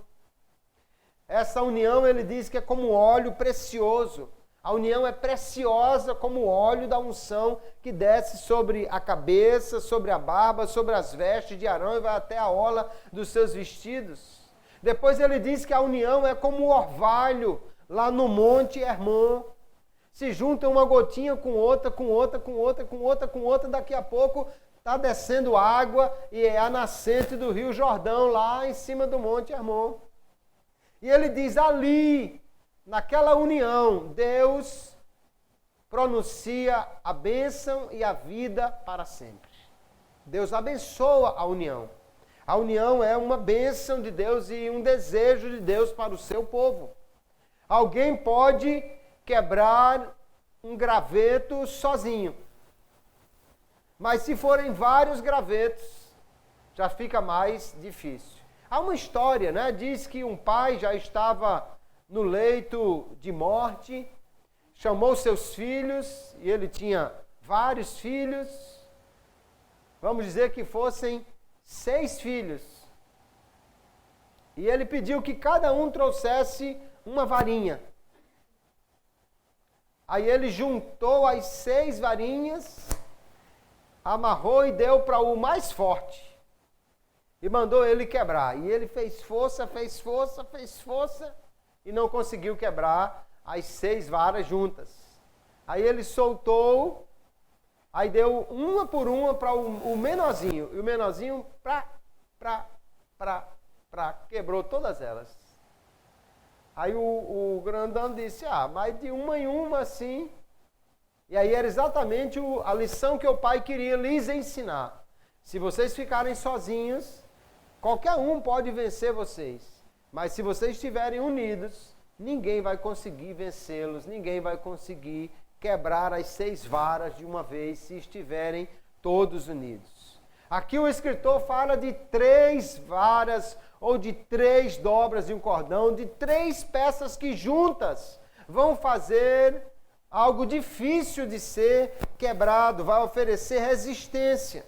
Essa união, ele diz que é como óleo precioso. A união é preciosa como o óleo da unção que desce sobre a cabeça, sobre a barba, sobre as vestes de Arão e vai até a orla dos seus vestidos. Depois ele diz que a união é como o orvalho lá no Monte Hermon. Se junta uma gotinha com outra, com outra, com outra, com outra, com outra, daqui a pouco está descendo água e é a nascente do Rio Jordão lá em cima do Monte Hermon. E ele diz ali, naquela união, Deus pronuncia a bênção e a vida para sempre. Deus abençoa a união. A união é uma bênção de Deus e um desejo de Deus para o seu povo. Alguém pode quebrar um graveto sozinho. Mas se forem vários gravetos, já fica mais difícil. Há uma história, né? Diz que um pai já estava no leito de morte, chamou seus filhos, e ele tinha vários filhos, vamos dizer que fossem 6 filhos. E ele pediu que cada um trouxesse uma varinha. Aí ele juntou as 6 varinhas, amarrou e deu para o mais forte. E mandou ele quebrar. E ele fez força, fez força, fez força, e não conseguiu quebrar as 6 varas juntas. Aí ele soltou, aí deu uma por uma para o menorzinho. E o menorzinho, quebrou todas elas. Aí o grandão disse, mas de uma em uma assim. E aí era exatamente a lição que o pai queria lhes ensinar. Se vocês ficarem sozinhos, qualquer um pode vencer vocês. Mas se vocês estiverem unidos, ninguém vai conseguir vencê-los, ninguém vai conseguir quebrar as 6 varas de uma vez, se estiverem todos unidos. Aqui o escritor fala de 3 varas ou de 3 dobras de um cordão, de 3 peças que juntas vão fazer algo difícil de ser quebrado, vai oferecer resistência.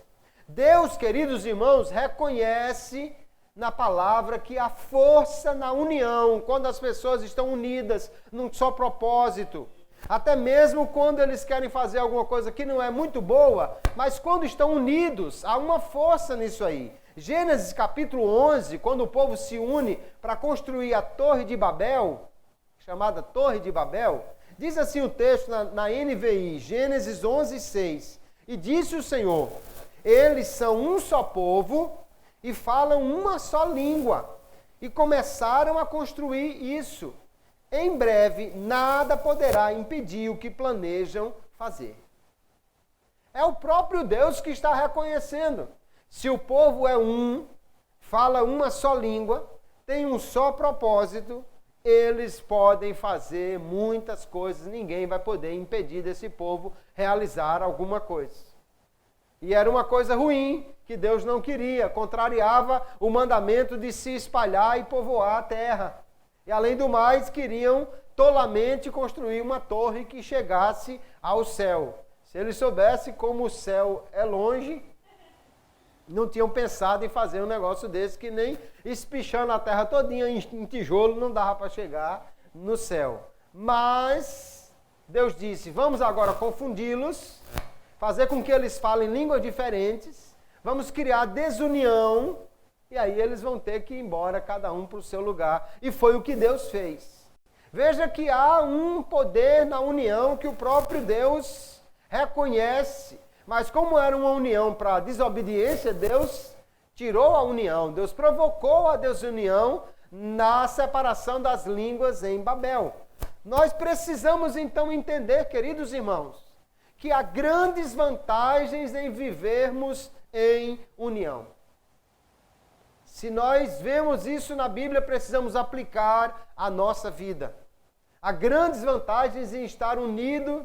Deus, queridos irmãos, reconhece na palavra que há força na união, quando as pessoas estão unidas num só propósito. Até mesmo quando eles querem fazer alguma coisa que não é muito boa, mas quando estão unidos, há uma força nisso aí. Gênesis capítulo 11, quando o povo se une para construir a Torre de Babel, chamada Torre de Babel, diz assim o texto na NVI, Gênesis 11, 6. E disse o Senhor, eles são um só povo e falam uma só língua. E começaram a construir isso. Em breve, nada poderá impedir o que planejam fazer. É o próprio Deus que está reconhecendo. Se o povo é um, fala uma só língua, tem um só propósito, eles podem fazer muitas coisas, ninguém vai poder impedir desse povo realizar alguma coisa. E era uma coisa ruim, que Deus não queria, contrariava o mandamento de se espalhar e povoar a terra. E além do mais, queriam tolamente construir uma torre que chegasse ao céu. Se eles soubessem como o céu é longe, não tinham pensado em fazer um negócio desse, que nem espichando a terra todinha em tijolo não dava para chegar no céu. Mas Deus disse, vamos agora confundi-los, fazer com que eles falem línguas diferentes, vamos criar desunião, e aí eles vão ter que ir embora, cada um para o seu lugar. E foi o que Deus fez. Veja que há um poder na união que o próprio Deus reconhece. Mas como era uma união para desobediência, Deus tirou a união. Deus provocou a desunião na separação das línguas em Babel. Nós precisamos então entender, queridos irmãos, que há grandes vantagens em vivermos em união. Se nós vemos isso na Bíblia, precisamos aplicar à nossa vida. Há grandes vantagens em estar unido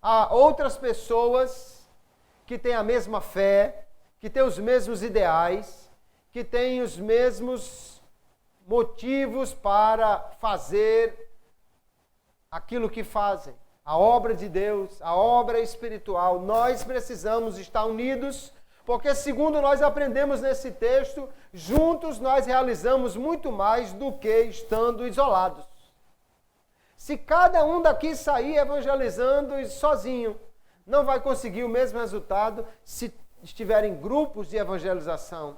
a outras pessoas que têm a mesma fé, que têm os mesmos ideais, que têm os mesmos motivos para fazer aquilo que fazem. A obra de Deus, a obra espiritual. Nós precisamos estar unidos, porque segundo nós aprendemos nesse texto, juntos nós realizamos muito mais do que estando isolados. Se cada um daqui sair evangelizando sozinho, não vai conseguir o mesmo resultado se estiverem grupos de evangelização.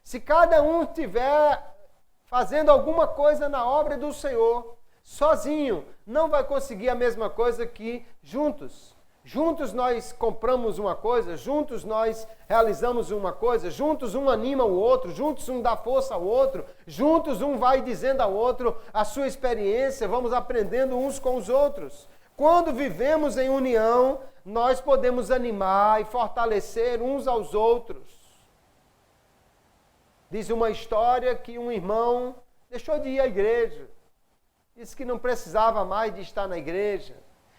Se cada um estiver fazendo alguma coisa na obra do Senhor, sozinho, não vai conseguir a mesma coisa que juntos. Juntos nós compramos uma coisa, juntos nós realizamos uma coisa, juntos um anima o outro, juntos um dá força ao outro, juntos um vai dizendo ao outro a sua experiência, vamos aprendendo uns com os outros. Quando vivemos em união, nós podemos animar e fortalecer uns aos outros. Diz uma história que um irmão deixou de ir à igreja, disse que não precisava mais de estar na igreja.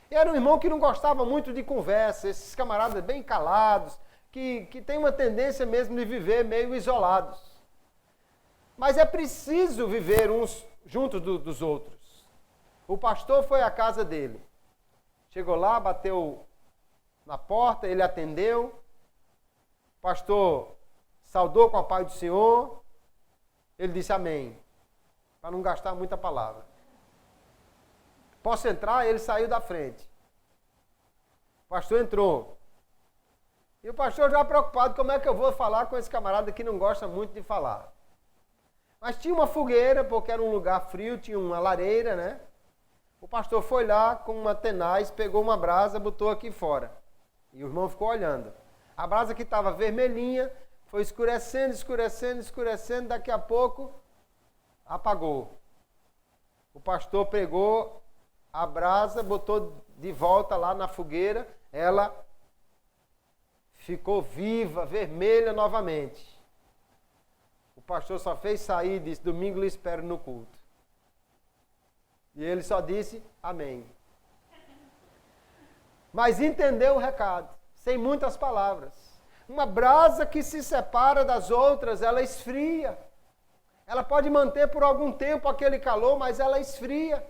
Era um irmão que não gostava muito de conversa, esses camaradas bem calados, que tem uma tendência mesmo de viver meio isolados. Mas é preciso viver uns juntos dos outros. O pastor foi à casa dele. Chegou lá, bateu na porta, ele atendeu. O pastor saudou com a paz do Senhor. Ele disse amém, para não gastar muita palavra. Posso entrar? Ele saiu da frente. O pastor entrou. E o pastor já preocupado, como é que eu vou falar com esse camarada que não gosta muito de falar? Mas tinha uma fogueira, porque era um lugar frio, tinha uma lareira, né? O pastor foi lá com uma tenaz, pegou uma brasa, botou aqui fora. E o irmão ficou olhando. A brasa que estava vermelhinha, foi escurecendo, escurecendo, escurecendo, daqui a pouco apagou. O pastor pegou a brasa, botou de volta lá na fogueira, ela ficou viva, vermelha novamente. O pastor só fez sair e disse, domingo lhe espero no culto. E ele só disse, amém. Mas entendeu o recado, sem muitas palavras. Uma brasa que se separa das outras, ela esfria. Ela pode manter por algum tempo aquele calor, mas ela esfria.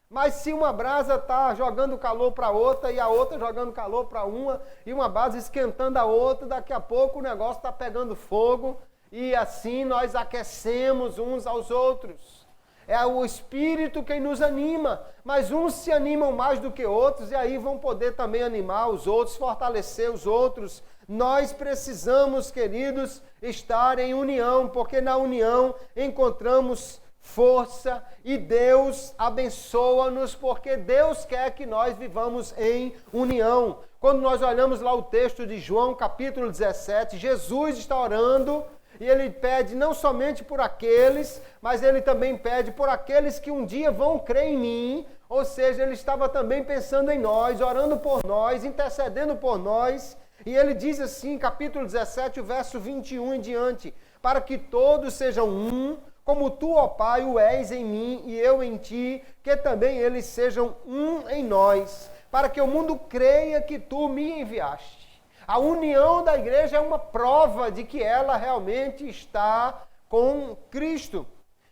Mas se uma brasa está jogando calor para outra e a outra jogando calor para uma, e uma brasa esquentando a outra, daqui a pouco o negócio está pegando fogo e assim nós aquecemos uns aos outros. É o Espírito quem nos anima, mas uns se animam mais do que outros e aí vão poder também animar os outros, fortalecer os outros. Nós precisamos, queridos, estar em união, porque na união encontramos força e Deus abençoa-nos, porque Deus quer que nós vivamos em união. Quando nós olhamos lá o texto de João, capítulo 17, Jesus está orando e ele pede não somente por aqueles, mas ele também pede por aqueles que um dia vão crer em mim, ou seja, ele estava também pensando em nós, orando por nós, intercedendo por nós, e ele diz assim, capítulo 17, o verso 21 em diante, para que todos sejam um, como tu, ó Pai, o és em mim e eu em ti, que também eles sejam um em nós, para que o mundo creia que tu me enviaste. A união da igreja é uma prova de que ela realmente está com Cristo.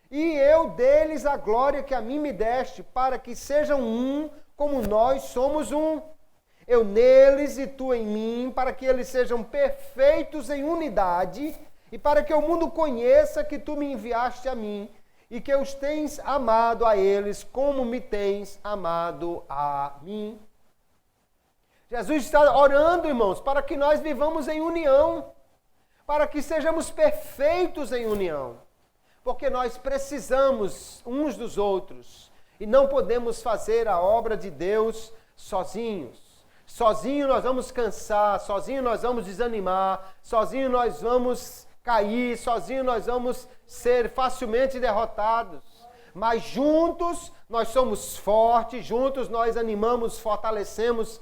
E eu deles a glória que a mim me deste, para que sejam um, como nós somos um. Eu neles e tu em mim, para que eles sejam perfeitos em unidade, e para que o mundo conheça que tu me enviaste a mim, e que os tens amado a eles, como me tens amado a mim. Jesus está orando, irmãos, para que nós vivamos em união, para que sejamos perfeitos em união, porque nós precisamos uns dos outros, e não podemos fazer a obra de Deus sozinhos. Sozinho nós vamos cansar, sozinho nós vamos desanimar, sozinho nós vamos cair, sozinho nós vamos ser facilmente derrotados. Mas juntos nós somos fortes, juntos nós animamos, fortalecemos,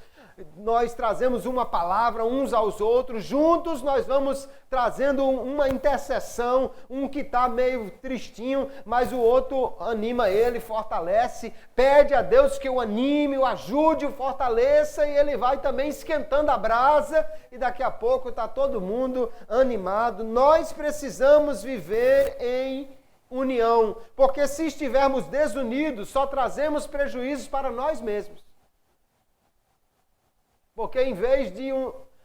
nós trazemos uma palavra uns aos outros, juntos nós vamos trazendo uma intercessão, um que está meio tristinho, mas o outro anima ele, fortalece, pede a Deus que o anime, o ajude, o fortaleça, e ele vai também esquentando a brasa, e daqui a pouco está todo mundo animado. Nós precisamos viver em união, porque se estivermos desunidos, só trazemos prejuízos para nós mesmos. Porque em vez de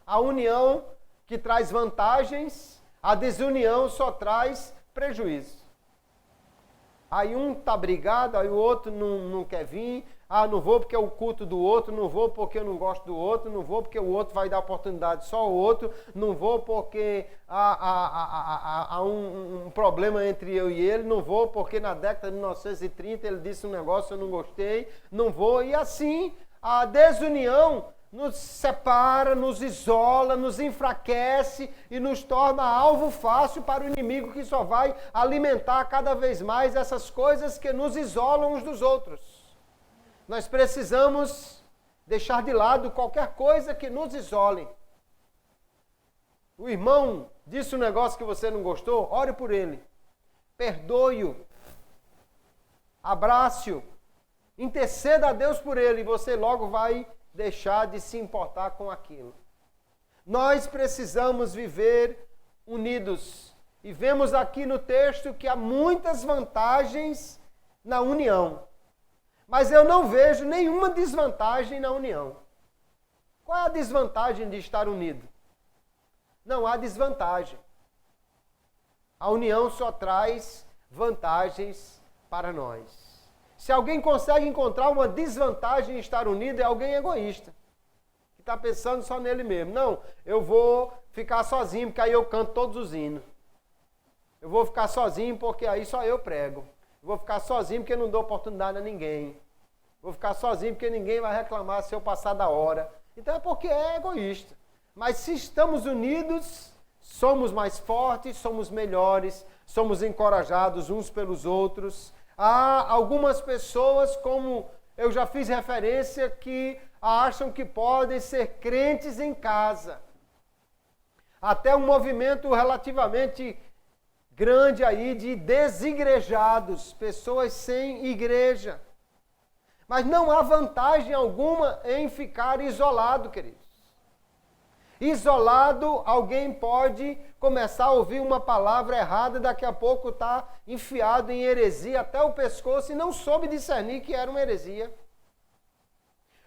a união que traz vantagens, a desunião só traz prejuízo. Aí um está brigado, aí o outro não quer vir. Ah, não vou porque é o culto do outro, não vou porque eu não gosto do outro, não vou porque o outro vai dar oportunidade só ao outro, não vou porque há um problema entre eu e ele, não vou porque na década de 1930 ele disse um negócio, eu não gostei, não vou. E assim, a desunião nos separa, nos isola, nos enfraquece e nos torna alvo fácil para o inimigo, que só vai alimentar cada vez mais essas coisas que nos isolam uns dos outros. Nós precisamos deixar de lado qualquer coisa que nos isole. O irmão disse um negócio que você não gostou, ore por ele. Perdoe-o. Abrace-o. Interceda a Deus por ele e você logo vai deixar de se importar com aquilo. Nós precisamos viver unidos. E vemos aqui no texto que há muitas vantagens na união. Mas eu não vejo nenhuma desvantagem na união. Qual é a desvantagem de estar unido? Não há desvantagem. A união só traz vantagens para nós. Se alguém consegue encontrar uma desvantagem em estar unido, é alguém egoísta, que está pensando só nele mesmo. Não, eu vou ficar sozinho, porque aí eu canto todos os hinos. Eu vou ficar sozinho, porque aí só eu prego. Eu vou ficar sozinho, porque não dou oportunidade a ninguém. Vou ficar sozinho, porque ninguém vai reclamar se eu passar da hora. Então é porque é egoísta. Mas se estamos unidos, somos mais fortes, somos melhores, somos encorajados uns pelos outros. Há algumas pessoas, como eu já fiz referência, que acham que podem ser crentes em casa. Até um movimento relativamente grande aí de desigrejados, pessoas sem igreja. Mas não há vantagem alguma em ficar isolado, queridos. Isolado, alguém pode começar a ouvir uma palavra errada e daqui a pouco está enfiado em heresia até o pescoço e não soube discernir que era uma heresia.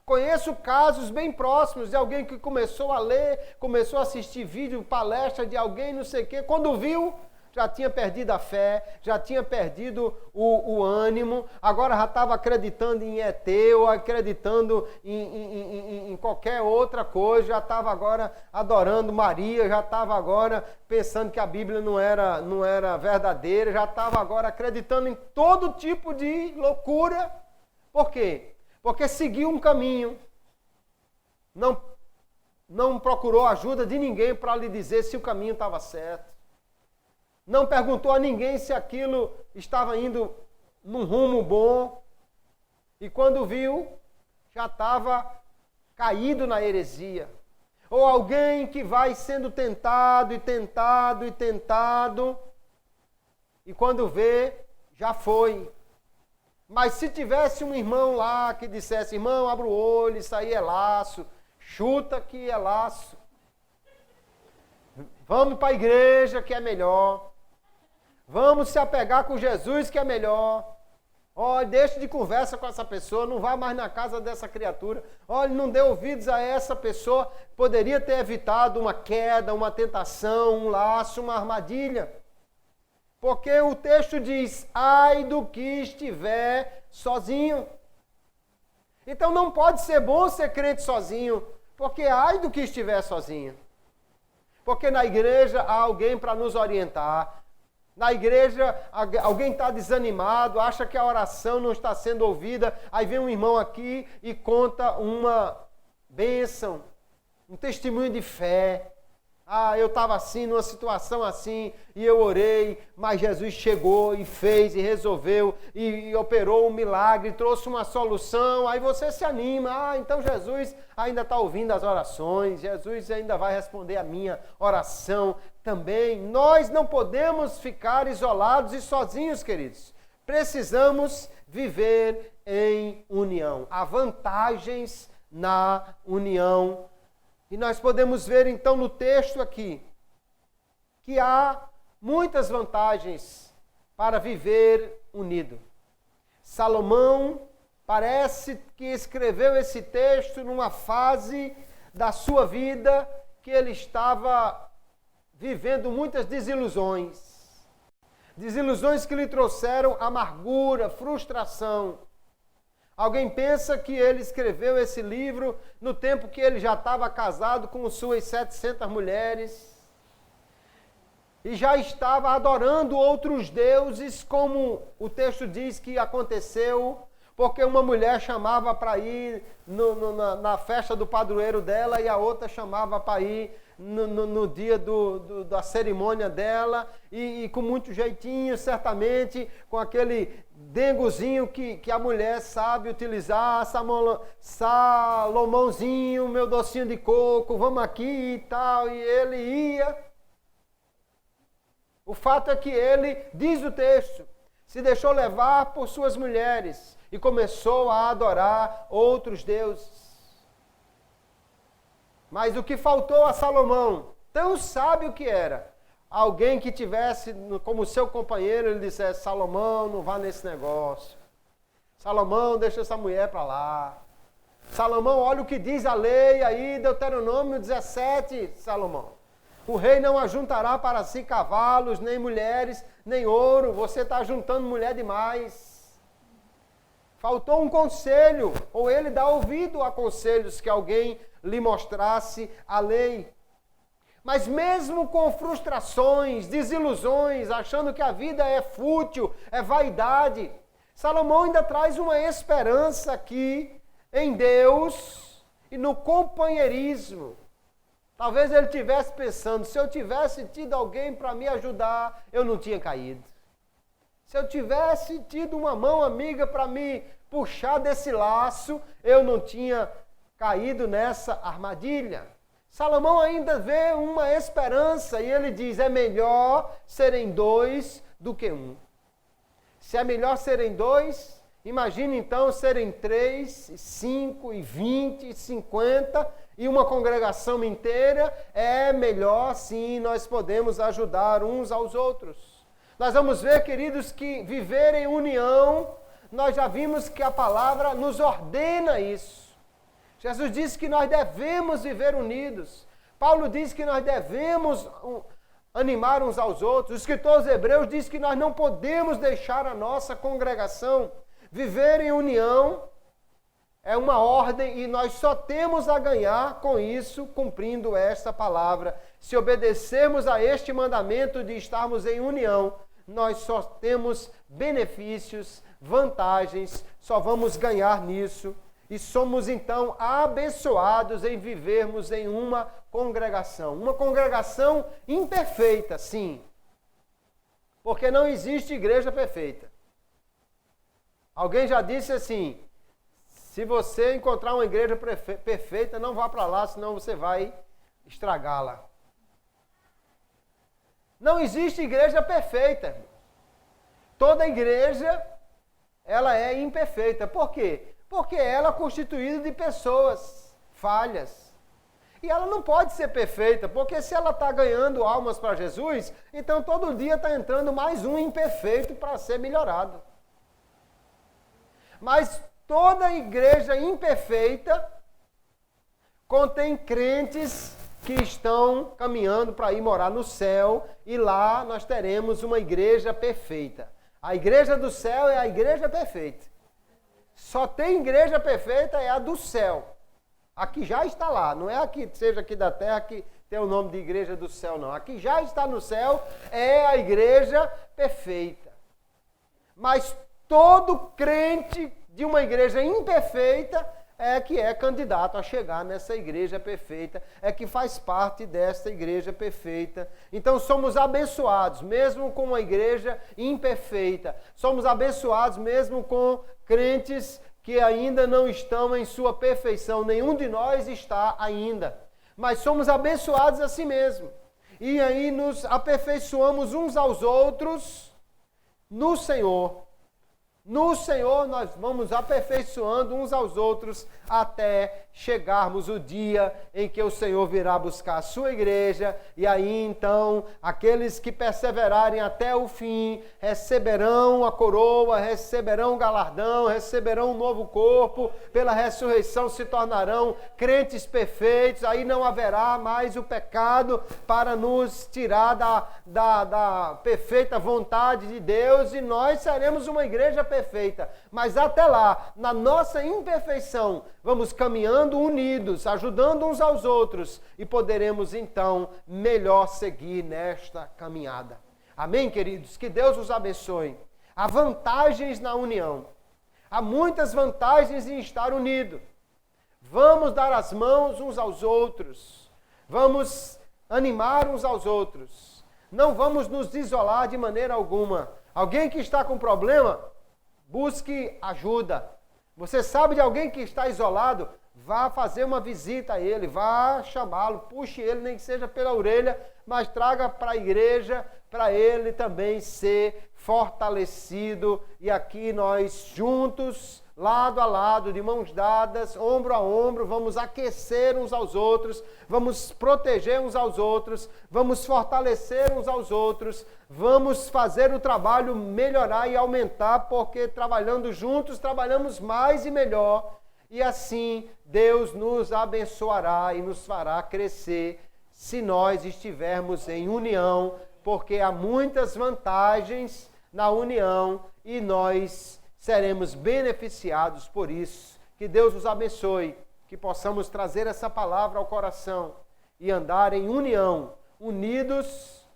Conheço casos bem próximos de alguém que começou a ler, começou a assistir vídeo, palestra de alguém, não sei o quê. Quando viu, já tinha perdido a fé, já tinha perdido o ânimo, agora já estava acreditando em ET ou acreditando em qualquer outra coisa, já estava agora adorando Maria, já estava agora pensando que a Bíblia não era verdadeira, já estava agora acreditando em todo tipo de loucura. Por quê? Porque seguiu um caminho, não procurou ajuda de ninguém para lhe dizer se o caminho estava certo. Não perguntou a ninguém se aquilo estava indo num rumo bom. E quando viu, já estava caído na heresia. Ou alguém que vai sendo tentado e tentado e tentado. E quando vê, já foi. Mas se tivesse um irmão lá que dissesse, irmão, abra o olho, isso aí é laço. Chuta que é laço. Vamos para a igreja que é melhor. Vamos se apegar com Jesus que é melhor. Olha, deixe de conversa com essa pessoa, não vá mais na casa dessa criatura. Olha, não dê ouvidos a essa pessoa. Poderia ter evitado uma queda, uma tentação, um laço, uma armadilha. Porque o texto diz, ai do que estiver sozinho. Então não pode ser bom ser crente sozinho, porque ai do que estiver sozinho. Porque na igreja há alguém para nos orientar. Na igreja, alguém está desanimado, acha que a oração não está sendo ouvida, aí vem um irmão aqui e conta uma bênção, um testemunho de fé. Ah, eu estava assim, numa situação assim, e eu orei, mas Jesus chegou e fez e resolveu, e operou um milagre, trouxe uma solução, aí você se anima, ah, então Jesus ainda está ouvindo as orações, Jesus ainda vai responder a minha oração também. Nós não podemos ficar isolados e sozinhos, queridos. Precisamos viver em união. Há vantagens na união. E nós podemos ver então no texto aqui que há muitas vantagens para viver unido. Salomão parece que escreveu esse texto numa fase da sua vida que ele estava vivendo muitas desilusões. Desilusões que lhe trouxeram amargura, frustração. Alguém pensa que ele escreveu esse livro no tempo que ele já estava casado com suas 700 mulheres e já estava adorando outros deuses, como o texto diz que aconteceu, porque uma mulher chamava para ir na festa do padroeiro dela e a outra chamava para ir no dia da cerimônia dela e com muito jeitinho, certamente, com aquele dengozinho que a mulher sabe utilizar, Salomãozinho, meu docinho de coco, vamos aqui e tal, e ele ia. O fato é que ele, diz o texto, se deixou levar por suas mulheres e começou a adorar outros deuses. Mas o que faltou a Salomão, tão sábio que era, alguém que tivesse como seu companheiro, ele dissesse, Salomão, não vá nesse negócio. Salomão, deixa essa mulher para lá. Salomão, olha o que diz a lei aí, Deuteronômio 17, Salomão. O rei não ajuntará para si cavalos, nem mulheres, nem ouro. Você está juntando mulher demais. Faltou um conselho, ou ele dá ouvido a conselhos que alguém lhe mostrasse a lei. Mas mesmo com frustrações, desilusões, achando que a vida é fútil, é vaidade, Salomão ainda traz uma esperança aqui em Deus e no companheirismo. Talvez ele estivesse pensando, se eu tivesse tido alguém para me ajudar, eu não tinha caído. Se eu tivesse tido uma mão amiga para me puxar desse laço, eu não tinha caído nessa armadilha. Salomão ainda vê uma esperança e ele diz, é melhor serem dois do que um. Se é melhor serem dois, imagine então serem 3, 5, 20, 50 e uma congregação inteira, é melhor sim nós podemos ajudar uns aos outros. Nós vamos ver, queridos, que viver em união, nós já vimos que a palavra nos ordena isso. Jesus disse que nós devemos viver unidos. Paulo diz que nós devemos animar uns aos outros. O escritor aos Hebreus diz que nós não podemos deixar a nossa congregação. Viver em união é uma ordem e nós só temos a ganhar com isso, cumprindo esta palavra. Se obedecermos a este mandamento de estarmos em união, nós só temos benefícios, vantagens, só vamos ganhar nisso. E somos então abençoados em vivermos em uma congregação. Uma congregação imperfeita, sim. Porque não existe igreja perfeita. Alguém já disse assim, se você encontrar uma igreja perfeita, não vá para lá, senão você vai estragá-la. Não existe igreja perfeita. Toda igreja, ela é imperfeita. Por quê? Porque ela é constituída de pessoas falhas. E ela não pode ser perfeita, porque se ela está ganhando almas para Jesus, então todo dia está entrando mais um imperfeito para ser melhorado. Mas toda igreja imperfeita contém crentes que estão caminhando para ir morar no céu, e lá nós teremos uma igreja perfeita. A igreja do céu é a igreja perfeita. Só tem igreja perfeita, é a do céu. A que já está lá, não é a que seja aqui da terra que tem o nome de igreja do céu, não. A que já está no céu é a igreja perfeita. Mas todo crente de uma igreja imperfeita é que é candidato a chegar nessa igreja perfeita, é que faz parte desta igreja perfeita. Então somos abençoados, mesmo com uma igreja imperfeita. Somos abençoados mesmo com crentes que ainda não estão em sua perfeição. Nenhum de nós está ainda. Mas somos abençoados assim mesmo. E aí nos aperfeiçoamos uns aos outros no Senhor. No Senhor nós vamos aperfeiçoando uns aos outros até chegarmos o dia em que o Senhor virá buscar a sua igreja, e aí então aqueles que perseverarem até o fim receberão a coroa, receberão o galardão, receberão um novo corpo, pela ressurreição se tornarão crentes perfeitos, aí não haverá mais o pecado para nos tirar da perfeita vontade de Deus, e nós seremos uma igreja perfeita. Mas até lá, na nossa imperfeição, vamos caminhando unidos, ajudando uns aos outros, e poderemos então melhor seguir nesta caminhada. Amém, queridos? Que Deus os abençoe. Há vantagens na união. Há muitas vantagens em estar unido. Vamos dar as mãos uns aos outros. Vamos animar uns aos outros. Não vamos nos isolar de maneira alguma. Alguém que está com problema, busque ajuda. Você sabe de alguém que está isolado? Vá fazer uma visita a ele, vá chamá-lo, puxe ele, nem que seja pela orelha, mas traga para a igreja, para ele também ser fortalecido. E aqui nós juntos, lado a lado, de mãos dadas, ombro a ombro, vamos aquecer uns aos outros, vamos proteger uns aos outros, vamos fortalecer uns aos outros, vamos fazer o trabalho melhorar e aumentar, porque trabalhando juntos, trabalhamos mais e melhor. E assim, Deus nos abençoará e nos fará crescer se nós estivermos em união, porque há muitas vantagens na união e nós seremos beneficiados por isso. Que Deus nos abençoe, que possamos trazer essa palavra ao coração e andar em união. Unidos,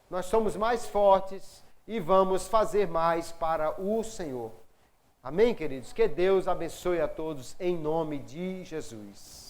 nós somos mais fortes e vamos fazer mais para o Senhor. Amém, queridos? Que Deus abençoe a todos em nome de Jesus.